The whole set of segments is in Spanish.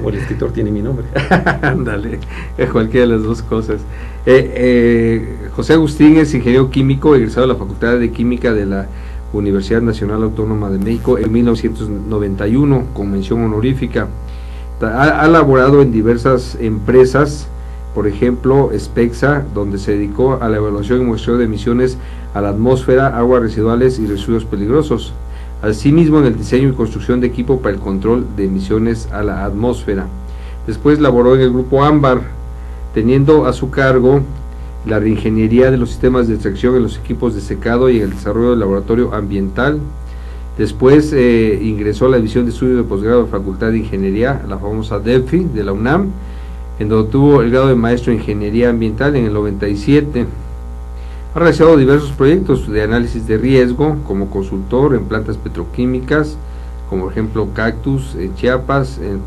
O el escritor tiene mi nombre. Ándale, cualquiera de las dos cosas. José Agustín es ingeniero químico, egresado de la Facultad de Química de la Universidad Nacional Autónoma de México en 1991, con mención honorífica. Ha laborado en diversas empresas, por ejemplo, SPEXA, donde se dedicó a la evaluación y muestreo de emisiones a la atmósfera, aguas residuales y residuos peligrosos. Asimismo, en el diseño y construcción de equipo para el control de emisiones a la atmósfera. Después laboró en el grupo Ámbar, teniendo a su cargo la reingeniería de los sistemas de extracción en los equipos de secado y en el desarrollo del laboratorio ambiental. Después ingresó a la División de Estudios de Posgrado de Facultad de Ingeniería, la famosa DEFI de la UNAM, en donde obtuvo el grado de maestro en Ingeniería Ambiental en el 97. Ha realizado diversos proyectos de análisis de riesgo como consultor en plantas petroquímicas, como por ejemplo Cactus en Chiapas, en el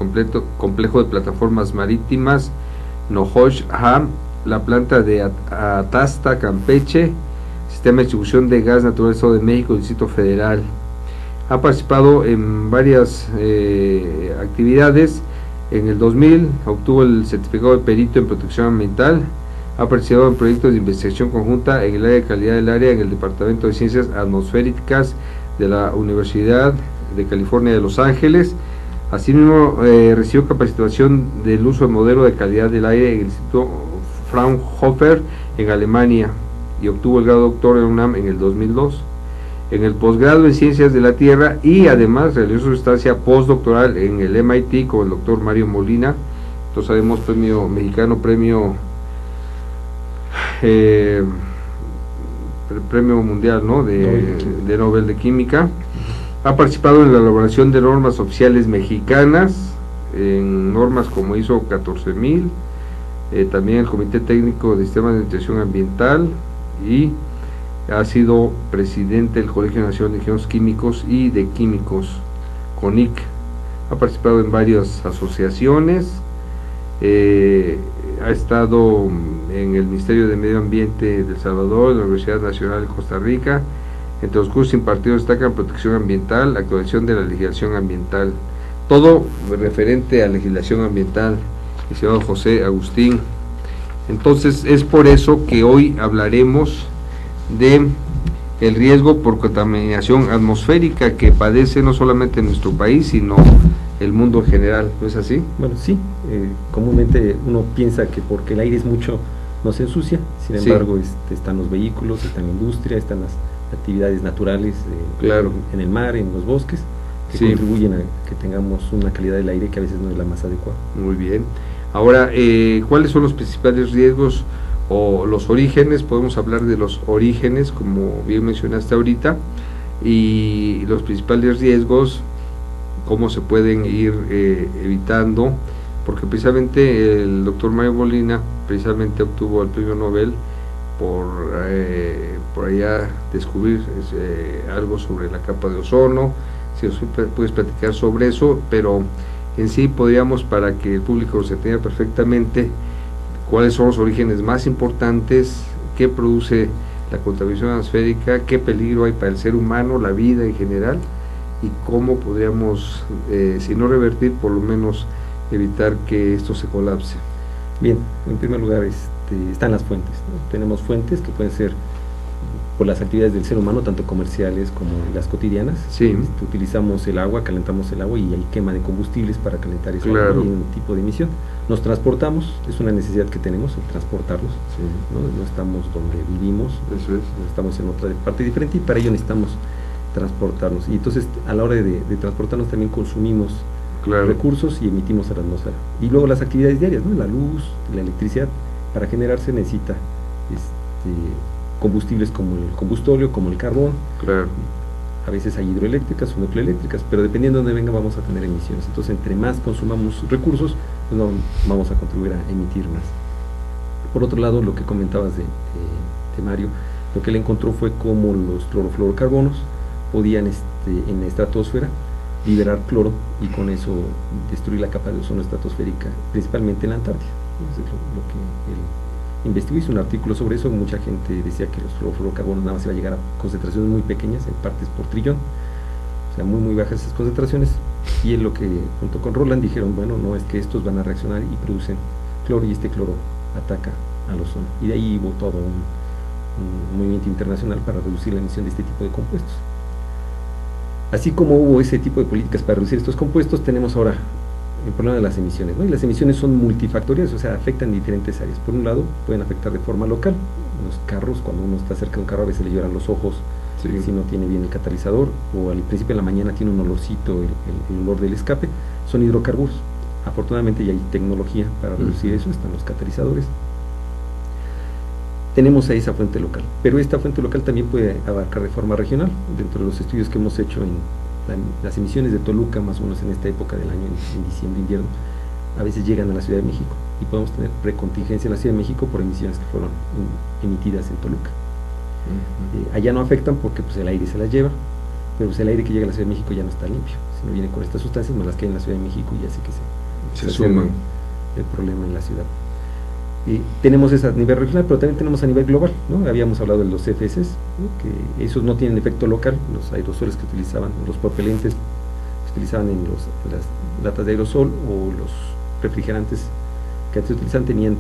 complejo de plataformas marítimas Nohoch-Ham, la planta de Atasta, Campeche, sistema de distribución de gas natural del Estado de México, Distrito Federal. Ha participado en varias actividades. En el 2000 obtuvo el certificado de perito en protección ambiental. Ha participado en proyectos de investigación conjunta en el área de calidad del área en el Departamento de Ciencias Atmosféricas de la Universidad de California de Los Ángeles. Asimismo, recibió capacitación del uso de modelo de calidad del aire en el Instituto Fraunhofer en Alemania y obtuvo el grado de doctor en UNAM en el 2002. En el posgrado en Ciencias de la Tierra y además realizó su estancia postdoctoral en el MIT con el doctor Mario Molina. Todos sabemos, premio mexicano, premio mundial, ¿no? de Nobel de Química. Ha participado en la elaboración de normas oficiales mexicanas, en normas como ISO 14000, también el Comité Técnico de Sistemas de Nutrición Ambiental, y ha sido presidente del Colegio Nacional de Ingenieros Químicos y de Químicos, CONIC. Ha participado en varias asociaciones, ha estado en el Ministerio de Medio Ambiente de El Salvador, en la Universidad Nacional de Costa Rica. Entre los cursos impartidos destacan protección ambiental, actualización de la legislación ambiental, todo referente a legislación ambiental, licenciado José Agustín. Entonces es por eso que hoy hablaremos de el riesgo por contaminación atmosférica que padece no solamente nuestro país, sino el mundo en general, ¿no es así? Bueno, sí, comúnmente uno piensa que porque el aire es mucho no se ensucia, sin embargo están los vehículos, está la industria, están las actividades naturales claro, en el mar, en los bosques, que contribuyen a que tengamos una calidad del aire que a veces no es la más adecuada. Muy bien. Ahora, ¿cuáles son los principales riesgos o los orígenes? Podemos hablar de los orígenes, como bien mencionaste ahorita, y los principales riesgos, cómo se pueden ir evitando, porque precisamente el doctor Mario Molina precisamente obtuvo el premio Nobel por allá descubrir algo sobre la capa de ozono. Si nos puedes platicar sobre eso, pero en sí podríamos, para que el público se entienda perfectamente, cuáles son los orígenes más importantes, qué produce la contaminación atmosférica, qué peligro hay para el ser humano, la vida en general, y cómo podríamos, si no revertir, por lo menos evitar que esto se colapse. Bien, en primer lugar están las fuentes, ¿no? Tenemos fuentes que pueden ser por las actividades del ser humano, tanto comerciales como las cotidianas. Sí. Utilizamos el agua, calentamos el agua y hay quema de combustibles para calentar ese claro, agua y un tipo de emisión. Nos transportamos, es una necesidad que tenemos, el transportarnos, sí, no estamos donde vivimos, eso es, estamos en otra parte diferente y para ello necesitamos transportarnos. Y entonces a la hora de transportarnos también consumimos claro, recursos y emitimos a la atmósfera. Y luego las actividades diarias, ¿no? La luz, la electricidad, para generarse necesita combustibles como el combustóleo, como el carbón. claro. A veces hay hidroeléctricas o nucleoeléctricas, pero dependiendo de dónde venga vamos a tener emisiones. Entonces, entre más consumamos recursos, pues no vamos a contribuir a emitir más. Por otro lado, lo que comentabas de Mario, lo que él encontró fue cómo los clorofluorocarbonos podían en la estratosfera liberar cloro y con eso destruir la capa de ozono estratosférica, principalmente en la Antártida. Eso es lo que él investigó, hizo un artículo sobre eso. Mucha gente decía que los clorofluorocarbonos nada más iba a llegar a concentraciones muy pequeñas, en partes por trillón. o sea, muy muy bajas esas concentraciones, y es lo que junto con Roland dijeron, bueno, no, es que estos van a reaccionar y producen cloro, y este cloro ataca al ozono, y de ahí hubo todo un movimiento internacional para reducir la emisión de este tipo de compuestos. Así como hubo ese tipo de políticas para reducir estos compuestos, tenemos ahora el problema de las emisiones, ¿no? Y las emisiones son multifactoriales, o sea, afectan diferentes áreas. Por un lado, pueden afectar de forma local. Los carros, cuando uno está cerca de un carro, a veces le lloran los ojos, sí, si no tiene bien el catalizador, o al principio de la mañana tiene un olorcito, el olor del escape, son hidrocarburos. Afortunadamente ya hay tecnología para reducir eso, están los catalizadores. Tenemos ahí esa fuente local, pero esta fuente local también puede abarcar de forma regional. Dentro de los estudios que hemos hecho en las emisiones de Toluca, más o menos en esta época del año, en diciembre, invierno, a veces llegan a la Ciudad de México, y podemos tener precontingencia en la Ciudad de México por emisiones que fueron emitidas en Toluca. Allá no afectan porque pues el aire se las lleva, pero pues el aire que llega a la Ciudad de México ya no está limpio, sino viene con estas sustancias más las que hay en la Ciudad de México, y hace que se suman el problema en la ciudad. Tenemos esa a nivel regional, pero también tenemos a nivel global, ¿no? Habíamos hablado de los CFCs, ¿no? Que esos no tienen efecto local. Los aerosoles que utilizaban, los propelentes que utilizaban en las latas de aerosol, o los refrigerantes que antes utilizaban, tenían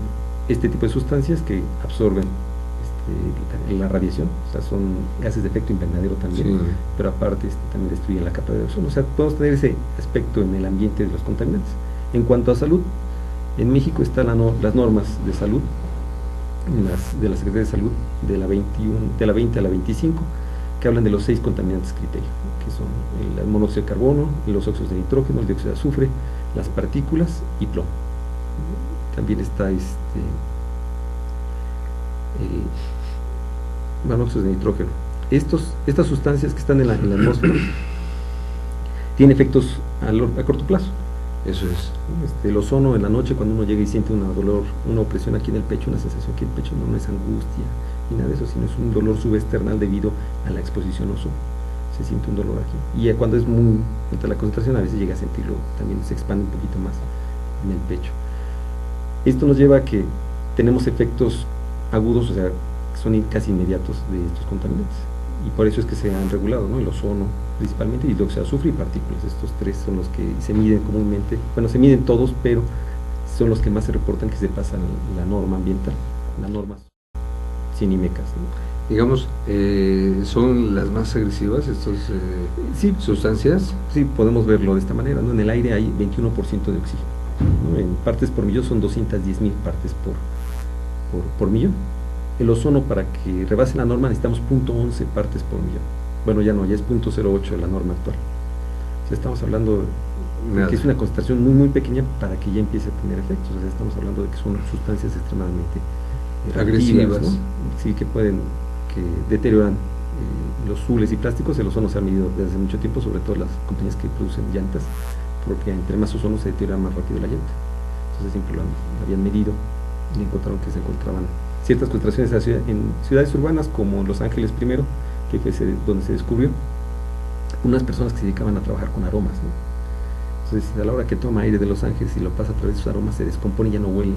este tipo de sustancias que absorben la radiación, o sea, son gases de efecto invernadero también, sí, pero aparte también destruyen la capa de ozono. O sea, podemos tener ese aspecto en el ambiente de los contaminantes. En cuanto a salud, en México están las normas de salud de la Secretaría de Salud de la 20 a la 25, que hablan de los 6 contaminantes criterio, que son el monóxido de carbono, los óxidos de nitrógeno, el dióxido de azufre, las partículas y plomo. También está monóxido de nitrógeno. Estas sustancias que están en la atmósfera tienen efectos a corto plazo. Eso es. El ozono en la noche, cuando uno llega y siente una opresión aquí en el pecho, una sensación aquí en el pecho, no es angustia ni nada de eso, sino es un dolor subesternal debido a la exposición al ozono. Se siente un dolor aquí. Y cuando es muy alta la concentración, a veces llega a sentirlo, también se expande un poquito más en el pecho. Esto nos lleva a que tenemos efectos agudos, o sea, son casi inmediatos de estos contaminantes. Y por eso es que se han regulado, ¿no? El ozono principalmente, y el dióxido de azufre y partículas. Estos 3 son los que se miden comúnmente, bueno, se miden todos, pero son los que más se reportan que se pasan la norma ambiental, las normas CINIMECAS, ¿no? Digamos, ¿son las más agresivas estas sí, sustancias? Sí, podemos verlo de esta manera, ¿no? En el aire hay 21% de oxígeno, ¿no? En partes por millón son 210,000 partes por millón. El ozono, para que rebase la norma, necesitamos 0.11 partes por millón. Bueno, ya no, ya es 0.08 de la norma actual. O sea, estamos hablando de que es una concentración muy muy pequeña para que ya empiece a tener efectos. O sea, estamos hablando de que son sustancias extremadamente agresivas, ¿no? Sí, que deterioran los fules y plásticos. El ozono se ha medido desde hace mucho tiempo, sobre todo las compañías que producen llantas, porque entre más ozono se deteriora más rápido la llanta. Entonces siempre lo habían medido y encontraron que se encontraban ciertas concentraciones en ciudades urbanas como Los Ángeles primero, que fue donde se descubrió, unas personas que se dedicaban a trabajar con aromas, ¿no? Entonces a la hora que toma aire de Los Ángeles y lo pasa a través de sus aromas, se descompone y ya no huele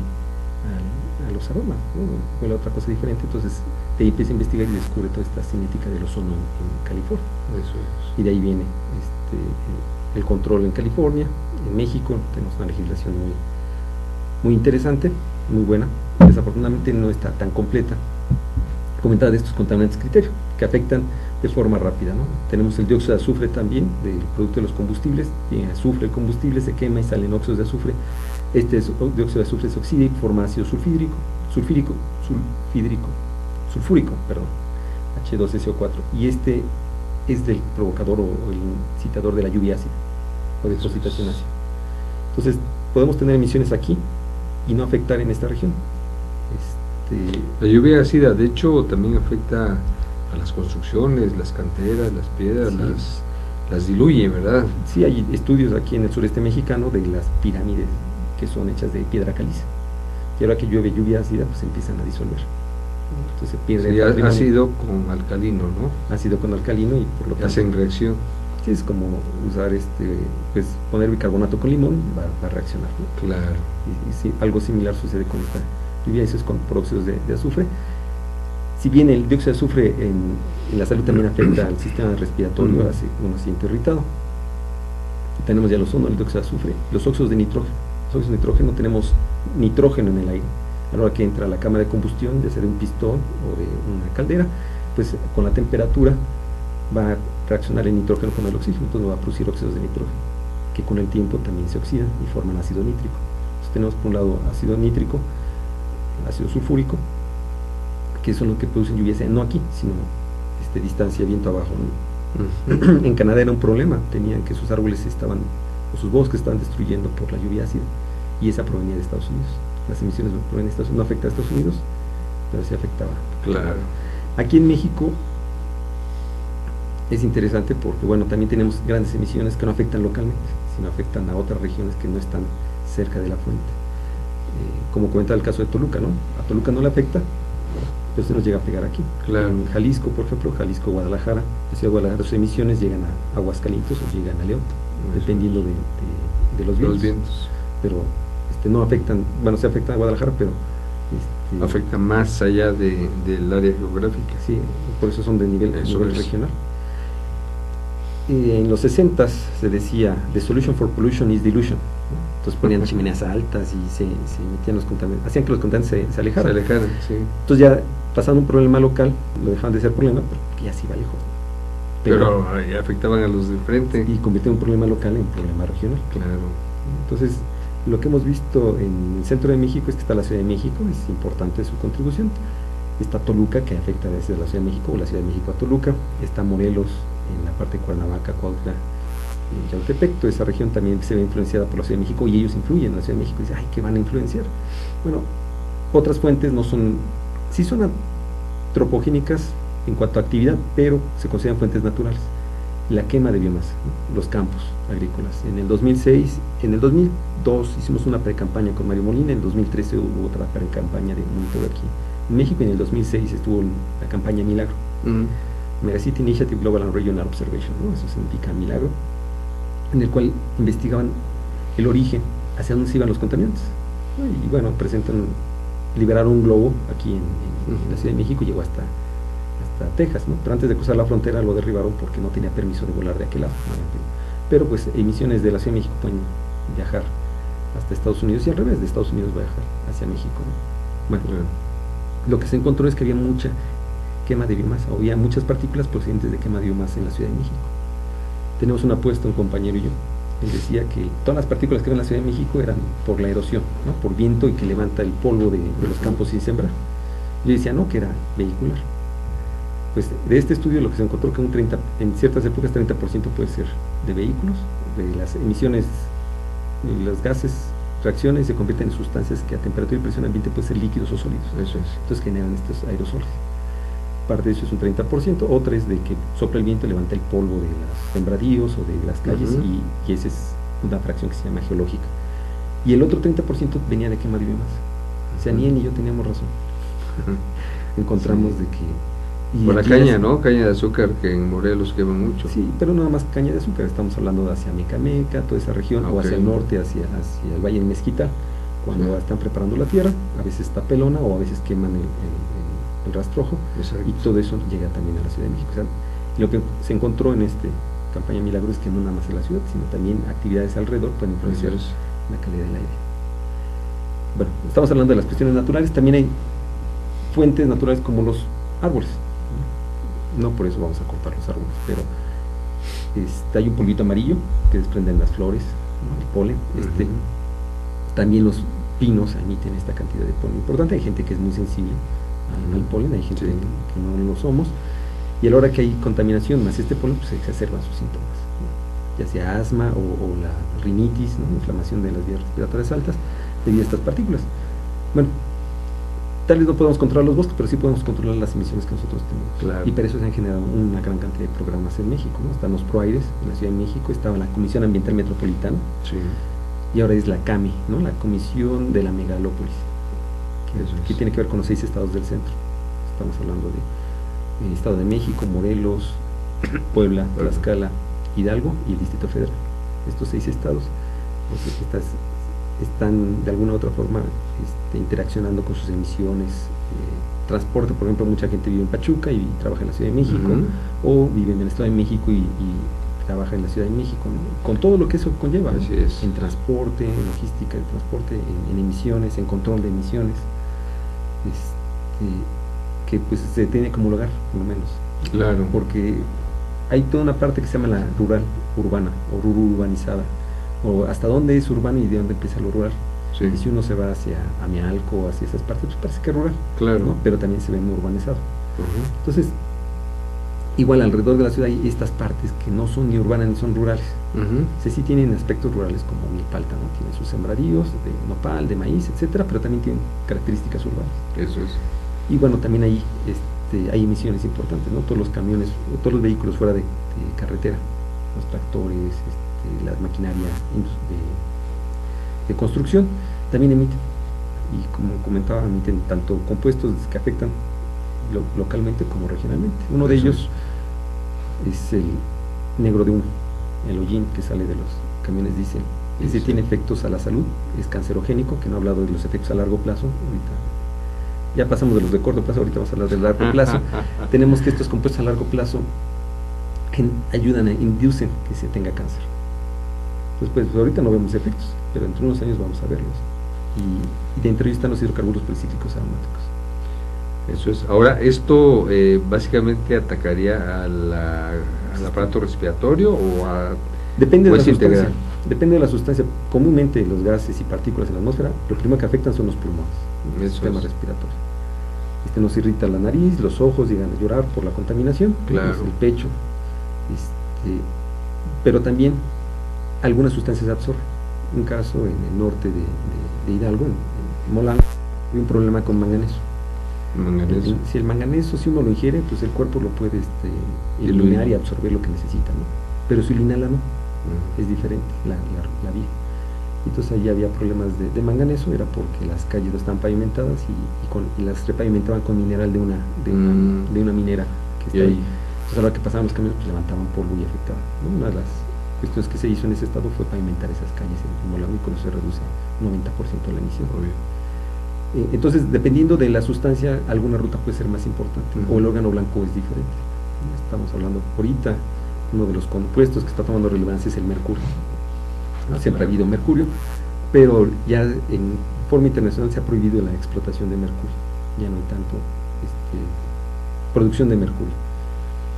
a los aromas, ¿no? Huele a otra cosa diferente. Entonces de ahí empieza a investigar y descubre toda esta cinética del ozono en California. Eso es. Y de ahí viene el control en California. En México tenemos una legislación muy interesante, muy buena. Desafortunadamente no está tan completa. Comentar de estos contaminantes criterio, que afectan de forma rápida, ¿no? Tenemos el dióxido de azufre también, del producto de los combustibles. Tiene azufre el combustible, se quema y salen óxidos de azufre. Dióxido de azufre se oxida y forma ácido sulfúrico, H2SO4, y este es del provocador o el incitador de la lluvia ácida o de precipitación ácida. Entonces podemos tener emisiones aquí y no afectar en esta región. La lluvia ácida, de hecho, también afecta a las construcciones, las canteras, las piedras, sí, las diluye, ¿verdad? Sí, hay estudios aquí en el sureste mexicano de las pirámides que son hechas de piedra caliza, y ahora que llueve lluvia ácida, pues empiezan a disolver. Entonces se pierde el patrimonio. Ácido con alcalino, ¿no? Ácido con alcalino, y por lo tanto hacen reacción. Sí, es como usar pues poner bicarbonato con limón, va a reaccionar, ¿no? Claro. Y sí, algo similar sucede con esta lluvia, eso es con peróxidos de azufre. Si bien el dióxido de azufre en la salud también afecta al sistema respiratorio, hace uno se siente irritado. Tenemos ya los ozono, el dióxido de azufre, los óxidos de nitrógeno. Los óxidos de nitrógeno, tenemos nitrógeno en el aire. A la hora que entra a la cámara de combustión, ya sea de un pistón o de una caldera, pues con la temperatura va a reaccionar el nitrógeno con el oxígeno, entonces va a producir óxidos de nitrógeno, que con el tiempo también se oxidan y forman ácido nítrico. Entonces tenemos por un lado ácido nítrico, ácido sulfúrico, que son los que producen lluvias, no aquí, sino distancia, viento abajo, ¿no? En Canadá era un problema, tenían que sus árboles estaban, o sus bosques estaban destruyendo por la lluvia ácida, y esa provenía de Estados Unidos. Las emisiones provienen de Estados Unidos, no afecta a Estados Unidos, pero sí afectaba. Claro. Aquí en México es interesante porque, bueno, también tenemos grandes emisiones que no afectan localmente, sino afectan a otras regiones que no están cerca de la fuente. Como comentaba el caso de Toluca, ¿no? A Toluca no le afecta, pero se nos llega a pegar aquí. Claro. En Jalisco, por ejemplo, Jalisco, Guadalajara, la ciudad de Guadalajara, sus emisiones llegan a Aguascalientes o llegan a León, dependiendo de los vientos. Pero no afectan, bueno, se afectan a Guadalajara, pero afecta más allá del área geográfica. Sí, por eso son de nivel regional. En los 60s se decía, the solution for pollution is dilution, ¿no? Entonces ponían chimeneas altas y se metían los contaminantes, hacían que los contaminantes se alejaran. Sí. Entonces ya pasando un problema local, lo dejaban de ser problema, porque ya se iba lejos. Pero afectaban a los de frente. Y convirtieron un problema local en problema regional. Claro. Entonces, lo que hemos visto en el centro de México es que está la Ciudad de México, es importante su contribución. Está Toluca, que afecta desde la Ciudad de México, o la Ciudad de México a Toluca. Está Morelos, en la parte de Cuernavaca, Cuautla, Yautepec. Toda esa región también se ve influenciada por la Ciudad de México, y ellos influyen en la Ciudad de México. Y dicen, ay, ¿qué van a influenciar? Bueno, otras fuentes no son, sí son antropogénicas en cuanto a actividad, pero se consideran fuentes naturales. La quema de biomasa, ¿no? Los campos agrícolas. En el 2006, en el 2002 hicimos una pre-campaña con Mario Molina, en el 2013 hubo otra pre-campaña de monitoreo aquí en México, y en el 2006 estuvo la campaña Milagro. Megacity Initiative Global and Regional Observation, ¿no? Eso significa milagro, en el cual investigaban el origen, hacia dónde se iban los contaminantes, ¿no? Y bueno, liberaron un globo aquí en la Ciudad de México, llegó hasta Texas, ¿no? Pero antes de cruzar la frontera lo derribaron porque no tenía permiso de volar de aquel lado, ¿no? Pero pues emisiones de la Ciudad de México pueden viajar hasta Estados Unidos, y al revés, de Estados Unidos viajar hacia México, ¿no? Bueno, lo que se encontró es que había mucha quema de biomasa, había muchas partículas procedentes de quema de biomasa en la Ciudad de México. Tenemos una apuesta, un compañero y yo, él decía que todas las partículas que eran en la Ciudad de México eran por la erosión, ¿no? Por viento, y que levanta el polvo de los campos sin sembrar. Yo decía, no, que era vehicular. Pues de este estudio lo que se encontró que en ciertas épocas 30% puede ser de vehículos, de las emisiones, los gases, reacciones, se convierten en sustancias que a temperatura y presión ambiente pueden ser líquidos o sólidos. Eso es. Entonces generan estos aerosoles. Parte de eso es un 30%, otra es de que sopla el viento y levanta el polvo de los sembradíos o de las calles, y esa es una fracción que se llama geológica. Y el otro 30% venía de quema de biomasa. O sea, ni él ni yo teníamos razón. Encontramos de que... Por la caña, ¿no? Caña de azúcar, que en Morelos quema mucho. Sí, pero no nada más caña de azúcar, estamos hablando de hacia Mecameca, toda esa región, o hacia el norte, hacia el Valle de Mezquita, cuando están preparando la tierra, a veces está pelona, o a veces queman el rastrojo. Exacto. Y todo eso llega también a la Ciudad de México. O sea, lo que se encontró en esta campaña Milagro es que no nada más en la ciudad, sino también actividades alrededor pueden influenciar la calidad del aire. Bueno, estamos hablando de las cuestiones naturales, también hay fuentes naturales como los árboles. No por eso vamos a cortar los árboles, pero hay un polvito amarillo que desprenden las flores, ¿no? El polen. También los pinos emiten esta cantidad de polen importante. Hay gente que es muy sensible al polen, hay gente que no lo somos, y a la hora que hay contaminación más este polen, pues se exacerban sus síntomas, ¿no? Ya sea asma o la rinitis, ¿no? Inflamación de las vías respiratorias altas debido a estas partículas. Bueno, tal vez no podemos controlar los bosques, pero sí podemos controlar las emisiones que nosotros tenemos. Claro. Y para eso se han generado una gran cantidad de programas en México, ¿no? Están los ProAires en la Ciudad de México, estaba la Comisión Ambiental Metropolitana, y ahora es la CAME, ¿no? La Comisión de la Megalópolis, que tiene que ver con los 6 estados del centro. Estamos hablando de Estado de México, Morelos, Puebla, Tlaxcala, Hidalgo y el Distrito Federal. Estos 6 estados pues, están de alguna u otra forma interaccionando con sus emisiones transporte, por ejemplo, mucha gente vive en Pachuca y trabaja en la Ciudad de México, o vive en el Estado de México y trabaja en la Ciudad de México, ¿no? Con todo lo que eso conlleva, ¿no? Así es. En transporte, en logística de transporte, en emisiones, en control de emisiones, que pues se tiene que homologar, por lo menos. Claro. Porque hay toda una parte que se llama la rural, urbana, o urbanizada, o hasta dónde es urbano y de dónde empieza lo rural. Sí. Y si uno se va hacia Amialco o hacia esas partes, pues parece que es rural, Claro. ¿no? Pero también se ve muy urbanizado. Entonces, igual alrededor de la ciudad hay estas partes que no son ni urbanas ni son rurales. Sí tienen aspectos rurales como Milpalta, ¿no? Tienen sus sembradíos de nopal, de maíz, etcétera, pero también tienen características urbanas. Eso es. Y bueno, también ahí hay emisiones importantes, ¿no? Todos los camiones, todos los vehículos fuera de carretera, los tractores, la maquinaria de construcción, también emiten. Y como comentaba, emiten tanto compuestos que afectan localmente como regionalmente. Uno de ellos es el negro de humo, el hollín que sale de los camiones diésel. Ese tiene efectos a la salud, es cancerogénico, que no he hablado de los efectos a largo plazo. Ahorita ya pasamos de los de corto plazo, ahorita vamos a hablar del largo plazo. Tenemos que estos compuestos a largo plazo ayudan, inducen que se tenga cáncer. Pues ahorita no vemos efectos, pero dentro de unos años vamos a verlos. Y dentro de ellos están los hidrocarburos policíclicos aromáticos. Eso es. Ahora, ¿esto básicamente atacaría al aparato respiratorio o a...? Depende de la sustancia. Integral? Depende de la sustancia. Comúnmente los gases y partículas en la atmósfera, lo primero que afectan son los pulmones, el sistema respiratorio. Nos irrita la nariz, los ojos, llegan a llorar por la contaminación, claro. El pecho, pero también algunas sustancias se absorben. Un caso en el norte de Hidalgo, en Molango, hay un problema con manganeso. Si el manganeso, si uno lo ingiere, pues el cuerpo lo puede eliminar y absorber lo que necesita, ¿no? Pero si lo inhala, no, es diferente la vía. Entonces ahí había problemas de manganeso, era porque las calles no estaban pavimentadas y las repavimentaban con mineral de una minera que está ahí. Entonces a la hora que pasaban los camiones, pues levantaban polvo y afectaban, ¿no? Una de las cuestiones que se hizo en ese estado fue pavimentar esas calles en Molango, y con eso se reduce 90% la emisión. Entonces, dependiendo de la sustancia, alguna ruta puede ser más importante, o el órgano blanco es diferente. Estamos hablando ahorita, uno de los compuestos que está tomando relevancia es el mercurio. Siempre ha habido mercurio, pero ya en forma internacional se ha prohibido la explotación de mercurio. Ya no hay tanto producción de mercurio.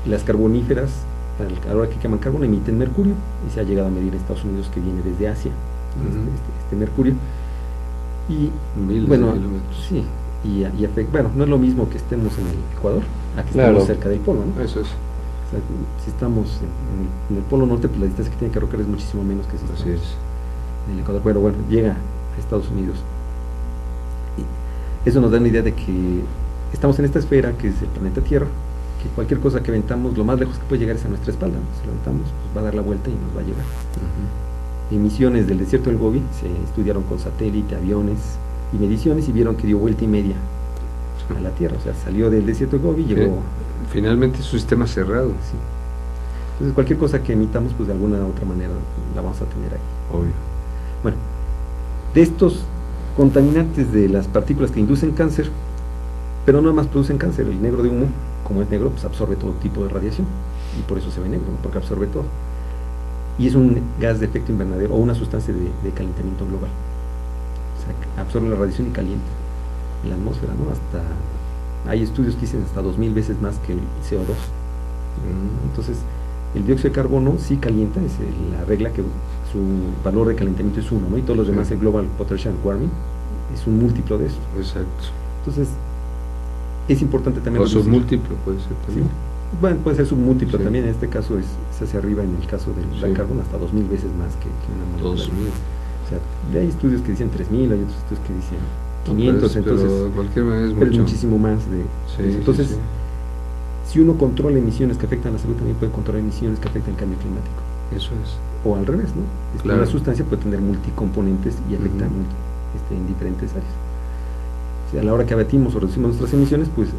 Las carboníferas, a la hora que queman carbono, emiten mercurio, y se ha llegado a medir en Estados Unidos que viene desde Asia, este mercurio. Y bueno, sí, y afecta, bueno, no es lo mismo que estemos en el Ecuador a que estemos cerca del polo, ¿no? Eso es. O sea, si estamos en el polo norte, pues la distancia que tiene que recorrer es muchísimo menos que si estamos en el Ecuador. Pero bueno, llega a Estados Unidos. Y eso nos da una idea de que estamos en esta esfera que es el planeta Tierra, que cualquier cosa que aventamos, lo más lejos que puede llegar es a nuestra espalda, ¿no? Si lo aventamos, pues va a dar la vuelta y nos va a llegar. Emisiones del desierto del Gobi se estudiaron con satélite, aviones y mediciones, y vieron que dio vuelta y media a la Tierra. O sea, salió del desierto del Gobi y llegó... Finalmente es un sistema cerrado. Sí. Entonces cualquier cosa que emitamos, pues de alguna u otra manera la vamos a tener ahí. Obvio. Bueno, de estos contaminantes de las partículas que inducen cáncer, pero no nada más producen cáncer, el negro de humo, como es negro, pues absorbe todo tipo de radiación, y por eso se ve negro, ¿no? Porque absorbe todo. Y es un gas de efecto invernadero, o una sustancia de calentamiento global. O sea, absorbe la radiación y calienta en la atmósfera, ¿no? Hay estudios que dicen hasta 2000 veces más que el CO2. Entonces, el dióxido de carbono sí calienta, es la regla que su valor de calentamiento es 1, ¿no? Y todos los demás, el Global Potential Warming, es un múltiplo de eso. Exacto. Entonces, es importante también... O submúltiplo puede ser también. Sí. Bueno, puede ser submúltiplo también, en este caso es hacia arriba, en el caso del carbono, hasta 2000 veces más que una molécula. 2000. O sea, hay estudios que dicen 3000, hay otros estudios que dicen 500, entonces de cualquier manera es muchísimo más de eso. Entonces, si uno controla emisiones que afectan a la salud, también puede controlar emisiones que afectan el cambio climático. Eso es. O al revés, ¿no? Una sustancia puede tener multicomponentes y afectar en diferentes áreas. O sea, a la hora que abatimos o reducimos nuestras emisiones, pues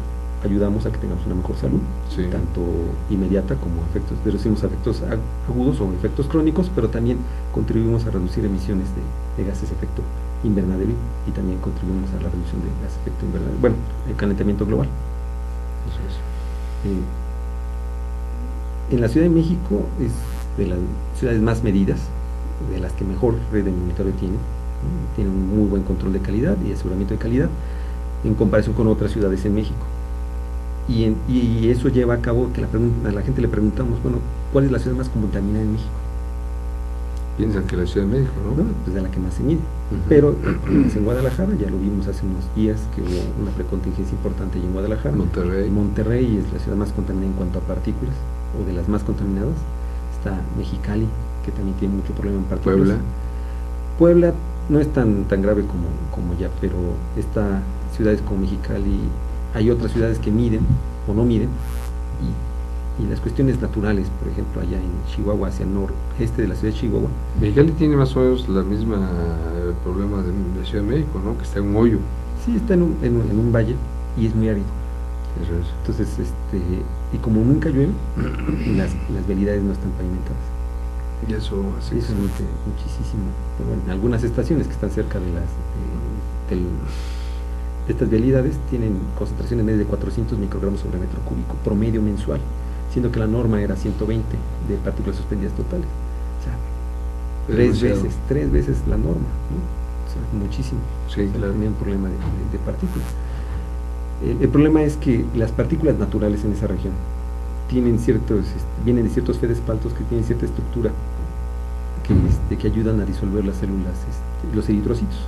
ayudamos a que tengamos una mejor salud, tanto inmediata como reducimos efectos agudos o efectos crónicos, pero también contribuimos a reducir emisiones de gases de efecto invernadero y también contribuimos a la reducción de gases de efecto invernadero, bueno, el calentamiento global. Eso es. En la Ciudad de México es de las ciudades más medidas, de las que mejor red de monitoreo tiene, ¿no? Tiene un muy buen control de calidad y aseguramiento de calidad en comparación con otras ciudades en México. Y eso lleva a cabo que a la gente le preguntamos, bueno, ¿cuál es la ciudad más contaminada en México? Piensan que la Ciudad de México, ¿no? Pues de la que más se mide. Pero en Guadalajara, ya lo vimos hace unos días, que hubo una precontingencia importante allí en Guadalajara. Monterrey es la ciudad más contaminada en cuanto a partículas, o de las más contaminadas. Está Mexicali, que también tiene mucho problema en partículas. Puebla no es tan grave como ya, pero está ciudades como Mexicali, hay otras ciudades que miden o no miden, y las cuestiones naturales, por ejemplo, allá en Chihuahua, hacia el noreste de la ciudad de Chihuahua. Mexicali tiene más o menos la misma problema de Ciudad de México, ¿no? Que está en un hoyo. Sí, está en un valle y es muy árido. Eso es. Entonces, y como nunca llueve, las vialidades no están pavimentadas. Y eso así es muchísimo. Pero bueno, algunas estaciones que están cerca de estas vialidades tienen concentraciones medias de 400 microgramos sobre metro cúbico, promedio mensual, siendo que la norma era 120 de partículas suspendidas totales. O sea, tres veces la norma, ¿no? O sea, muchísimo. Sí, claro. Tenía un problema de partículas. El problema es que las partículas naturales en esa región vienen de ciertos feldespaltos que tienen cierta estructura que ayudan a disolver las células, los eritrocitos.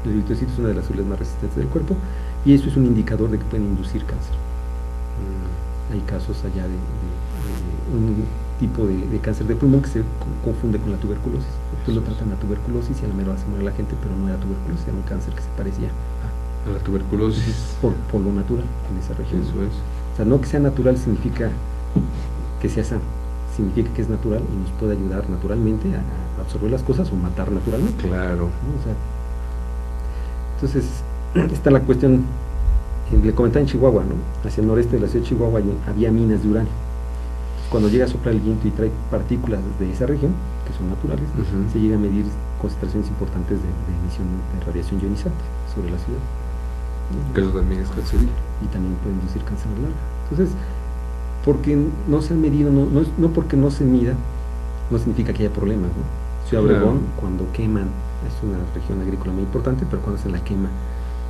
Los eritrocitos son una de las células más resistentes del cuerpo, y eso es un indicador de que pueden inducir cáncer. Hay casos allá de un tipo de cáncer de pulmón que se confunde con la tuberculosis. Después lo tratan la tuberculosis y a lo mejor hace morir a la gente, pero no era tuberculosis, era un cáncer que se parecía a la tuberculosis por lo natural en esa región. Eso es. O sea, no que sea natural significa que sea sano, significa que es natural y nos puede ayudar naturalmente a absorber las cosas o matar naturalmente. Claro. ¿No? O sea, entonces, está la cuestión, le comentaba en Chihuahua, ¿no? Hacia el noreste de la ciudad de Chihuahua había minas de uranio. Entonces, cuando llega a soplar el viento y trae partículas de esa región, que son naturales, se llega a medir concentraciones importantes de emisión de radiación ionizante sobre la ciudad. Que eso también es cancerígeno. Y también puede inducir cáncer a larga. Entonces, porque no se han medido, no porque no se mida, no significa que haya problemas, ¿no? Ciudad Obregón, cuando queman, es una región agrícola muy importante, pero cuando se la quema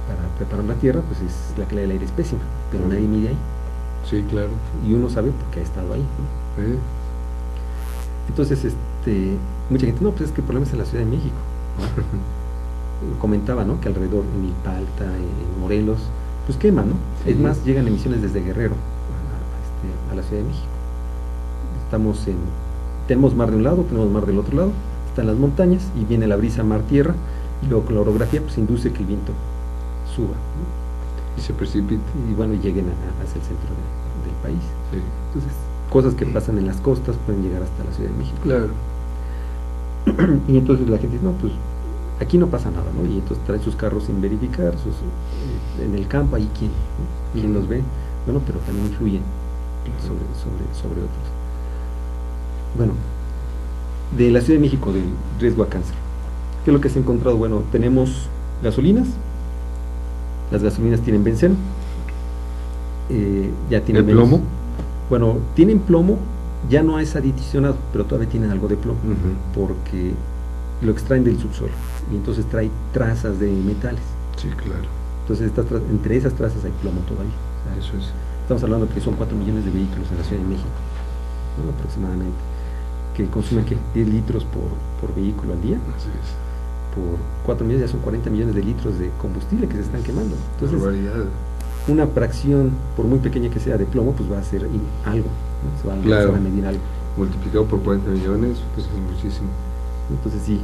para preparar la tierra, pues es la calidad del aire es pésima, pero nadie mide ahí. Sí, claro. Y uno sabe porque ha estado ahí, ¿no? Entonces, mucha gente, no, pues es que el problema es en la Ciudad de México, ¿no? Comentaba, ¿no? Que alrededor, en Milpalta, en Morelos, pues queman, ¿no? Sí. Es más, llegan emisiones desde Guerrero a la Ciudad de México. Tenemos mar de un lado, tenemos mar del otro lado, están las montañas y viene la brisa mar-tierra, y luego con la orografía pues induce que el viento suba, ¿no? Y se precipite. Y bueno, lleguen hacia el centro del país. Sí. Entonces, cosas que pasan en las costas pueden llegar hasta la Ciudad de México. Claro. Y entonces la gente dice, no, pues aquí no pasa nada, ¿no? Y entonces traen sus carros sin verificar, en el campo, ahí quién los ve, bueno, pero también influyen sobre otros. Bueno, de la Ciudad de México, del riesgo a cáncer, ¿qué es lo que se ha encontrado? Bueno, tenemos gasolinas, las gasolinas tienen benceno, ya tienen ¿El plomo? Bueno, tienen plomo, ya no es adicionado, pero todavía tienen algo de plomo, porque lo extraen del subsuelo, y entonces trae trazas de metales. Sí, claro. Entonces, entre esas trazas hay plomo todavía. O sea, eso es. Estamos hablando de que son 4 millones de vehículos en la Ciudad de México, ¿no? Aproximadamente, que consumen 10 litros por vehículo al día. Así es. Por 4 millones ya son 40 millones de litros de combustible que se están quemando. Entonces, una fracción, por muy pequeña que sea, de plomo, pues va a ser algo, ¿no? Se va a medir algo. Multiplicado por 40 millones, pues es muchísimo. Entonces sí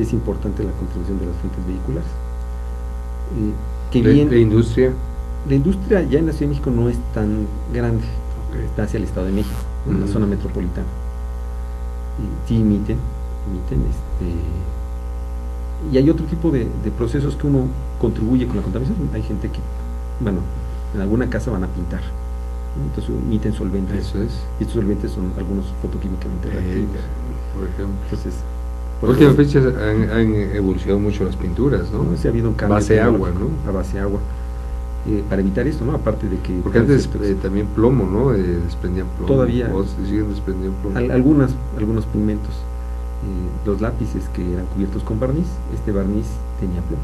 es importante la contribución de las fuentes vehiculares. ¿La industria? La industria ya en la Ciudad de México no es tan grande, está hacia el Estado de México, en la zona metropolitana. Sí emiten, y hay otro tipo de procesos que uno contribuye con la contaminación. Hay gente que, bueno, en alguna casa van a pintar, ¿no? Entonces emiten solventes. Eso es. Y estos solventes son algunos fotoquímicamente reactivos. Por ejemplo. Entonces, Por última fecha han evolucionado mucho las pinturas, ¿no? Sí, ha habido un cambio. Base agua, ¿no? A base agua. Para evitar esto, ¿no? Aparte de que... Porque antes también plomo, ¿no? Desprendían plomo. Todavía. O siguen desprendiendo plomo. Algunos pigmentos. Los lápices que eran cubiertos con barniz, este barniz tenía plomo.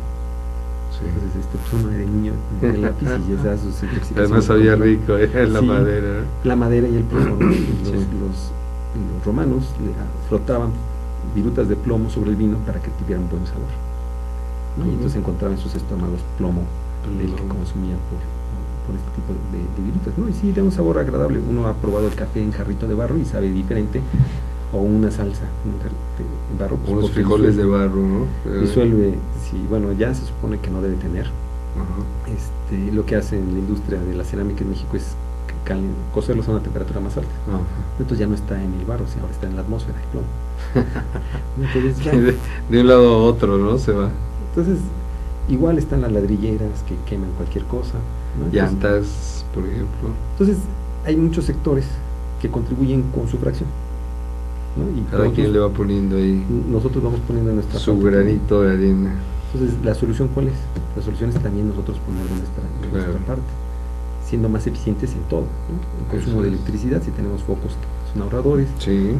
Sí. Entonces, pues uno de niño el lápiz y ya da sus ejercicios. Además sabía rico, la sí, madera. La madera y el plomo, ¿no? Los romanos frotaban virutas de plomo sobre el vino para que tuviera un buen sabor, ¿no? Y entonces encontraban en sus estómagos plomo del que consumían por este tipo de virutas, ¿no? Y sí, da un sabor agradable. Uno ha probado el café en jarrito de barro y sabe diferente, o una salsa en barro, pues, unos frijoles de barro, ¿no? Disuelve, sí, bueno, ya se supone que no debe tener. Lo que hace en la industria de la cerámica en México es cocerlos a una temperatura más alta. Entonces ya no está en el barro, sino ahora está en la atmósfera, el plomo. Entonces, ya, de un lado a otro, ¿no? Se va. Entonces, igual están las ladrilleras que queman cualquier cosa, ¿no? Entonces, llantas, por ejemplo. Entonces, hay muchos sectores que contribuyen con su fracción, ¿no? Y cada quien le va poniendo ahí. Nosotros vamos poniendo nuestra su granito de arena. Entonces, ¿la solución cuál es? La solución es también nosotros poner nuestra parte, siendo más eficientes en todo, ¿no? En consumo de electricidad, si tenemos focos que son ahorradores, sí.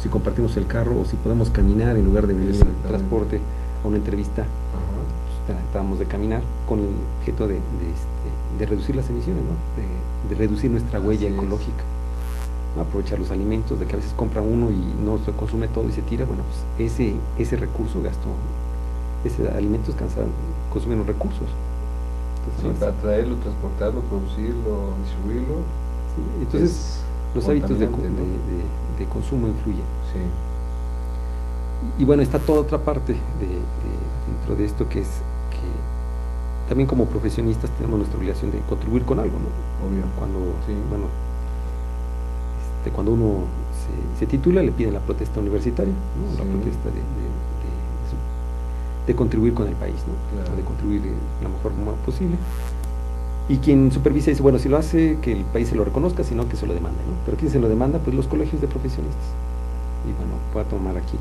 si compartimos el carro o si podemos caminar en lugar de venir en transporte a una entrevista, pues, tratamos de caminar con el objeto de reducir las emisiones, ¿no? de reducir nuestra huella ecológica, ¿no? Aprovechar los alimentos, de que a veces compra uno y no se consume todo y se tira. Bueno, pues ese recurso ese alimentos consumen los recursos. Entonces, para traerlo, transportarlo, producirlo, distribuirlo. Sí, entonces los hábitos de consumo influyen. Sí. Y bueno, está toda otra parte dentro de esto, que es que también como profesionistas tenemos nuestra obligación de contribuir con algo, ¿no? Obvio. Cuando uno se titula, le piden la protesta universitaria, ¿no? Sí. La protesta de contribuir con el país, ¿no? Claro. De contribuir de la mejor forma posible. Y quien supervisa dice, bueno, si lo hace, que el país se lo reconozca, sino que se lo demande, ¿no? Pero ¿quién se lo demanda? Pues los colegios de profesionistas. Y bueno, voy a tomar aquí.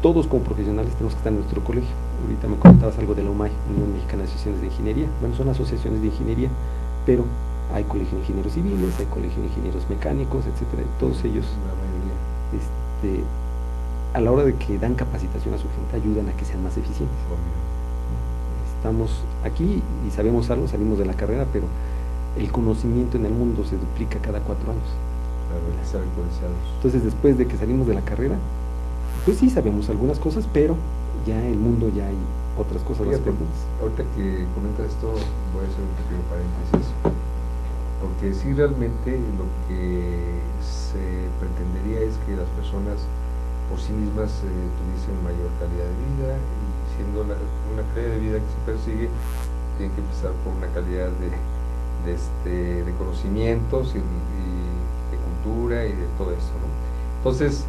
Todos como profesionales tenemos que estar en nuestro colegio. Ahorita me comentabas algo de la UMAI, Unión Mexicana de Asociaciones de Ingeniería. Bueno, son asociaciones de ingeniería, pero hay colegio de ingenieros civiles, hay colegio de ingenieros mecánicos, etcétera. Y todos ellos, la mayoría, a la hora de que dan capacitación a su gente, ayudan a que sean más eficientes. Estamos aquí y sabemos algo, salimos de la carrera, pero el conocimiento en el mundo se duplica cada 4 años. Claro, entonces, después de que salimos de la carrera, pues sí sabemos algunas cosas, pero ya en el mundo ya hay otras cosas más importantes. Ahorita que comentas esto, voy a hacer un pequeño paréntesis, porque sí, realmente lo que se pretendería es que las personas por sí mismas tuviesen mayor calidad de vida, y siendo una calidad de vida que se persigue, tiene que empezar por una calidad de conocimientos y de cultura y de todo eso, ¿no? Entonces,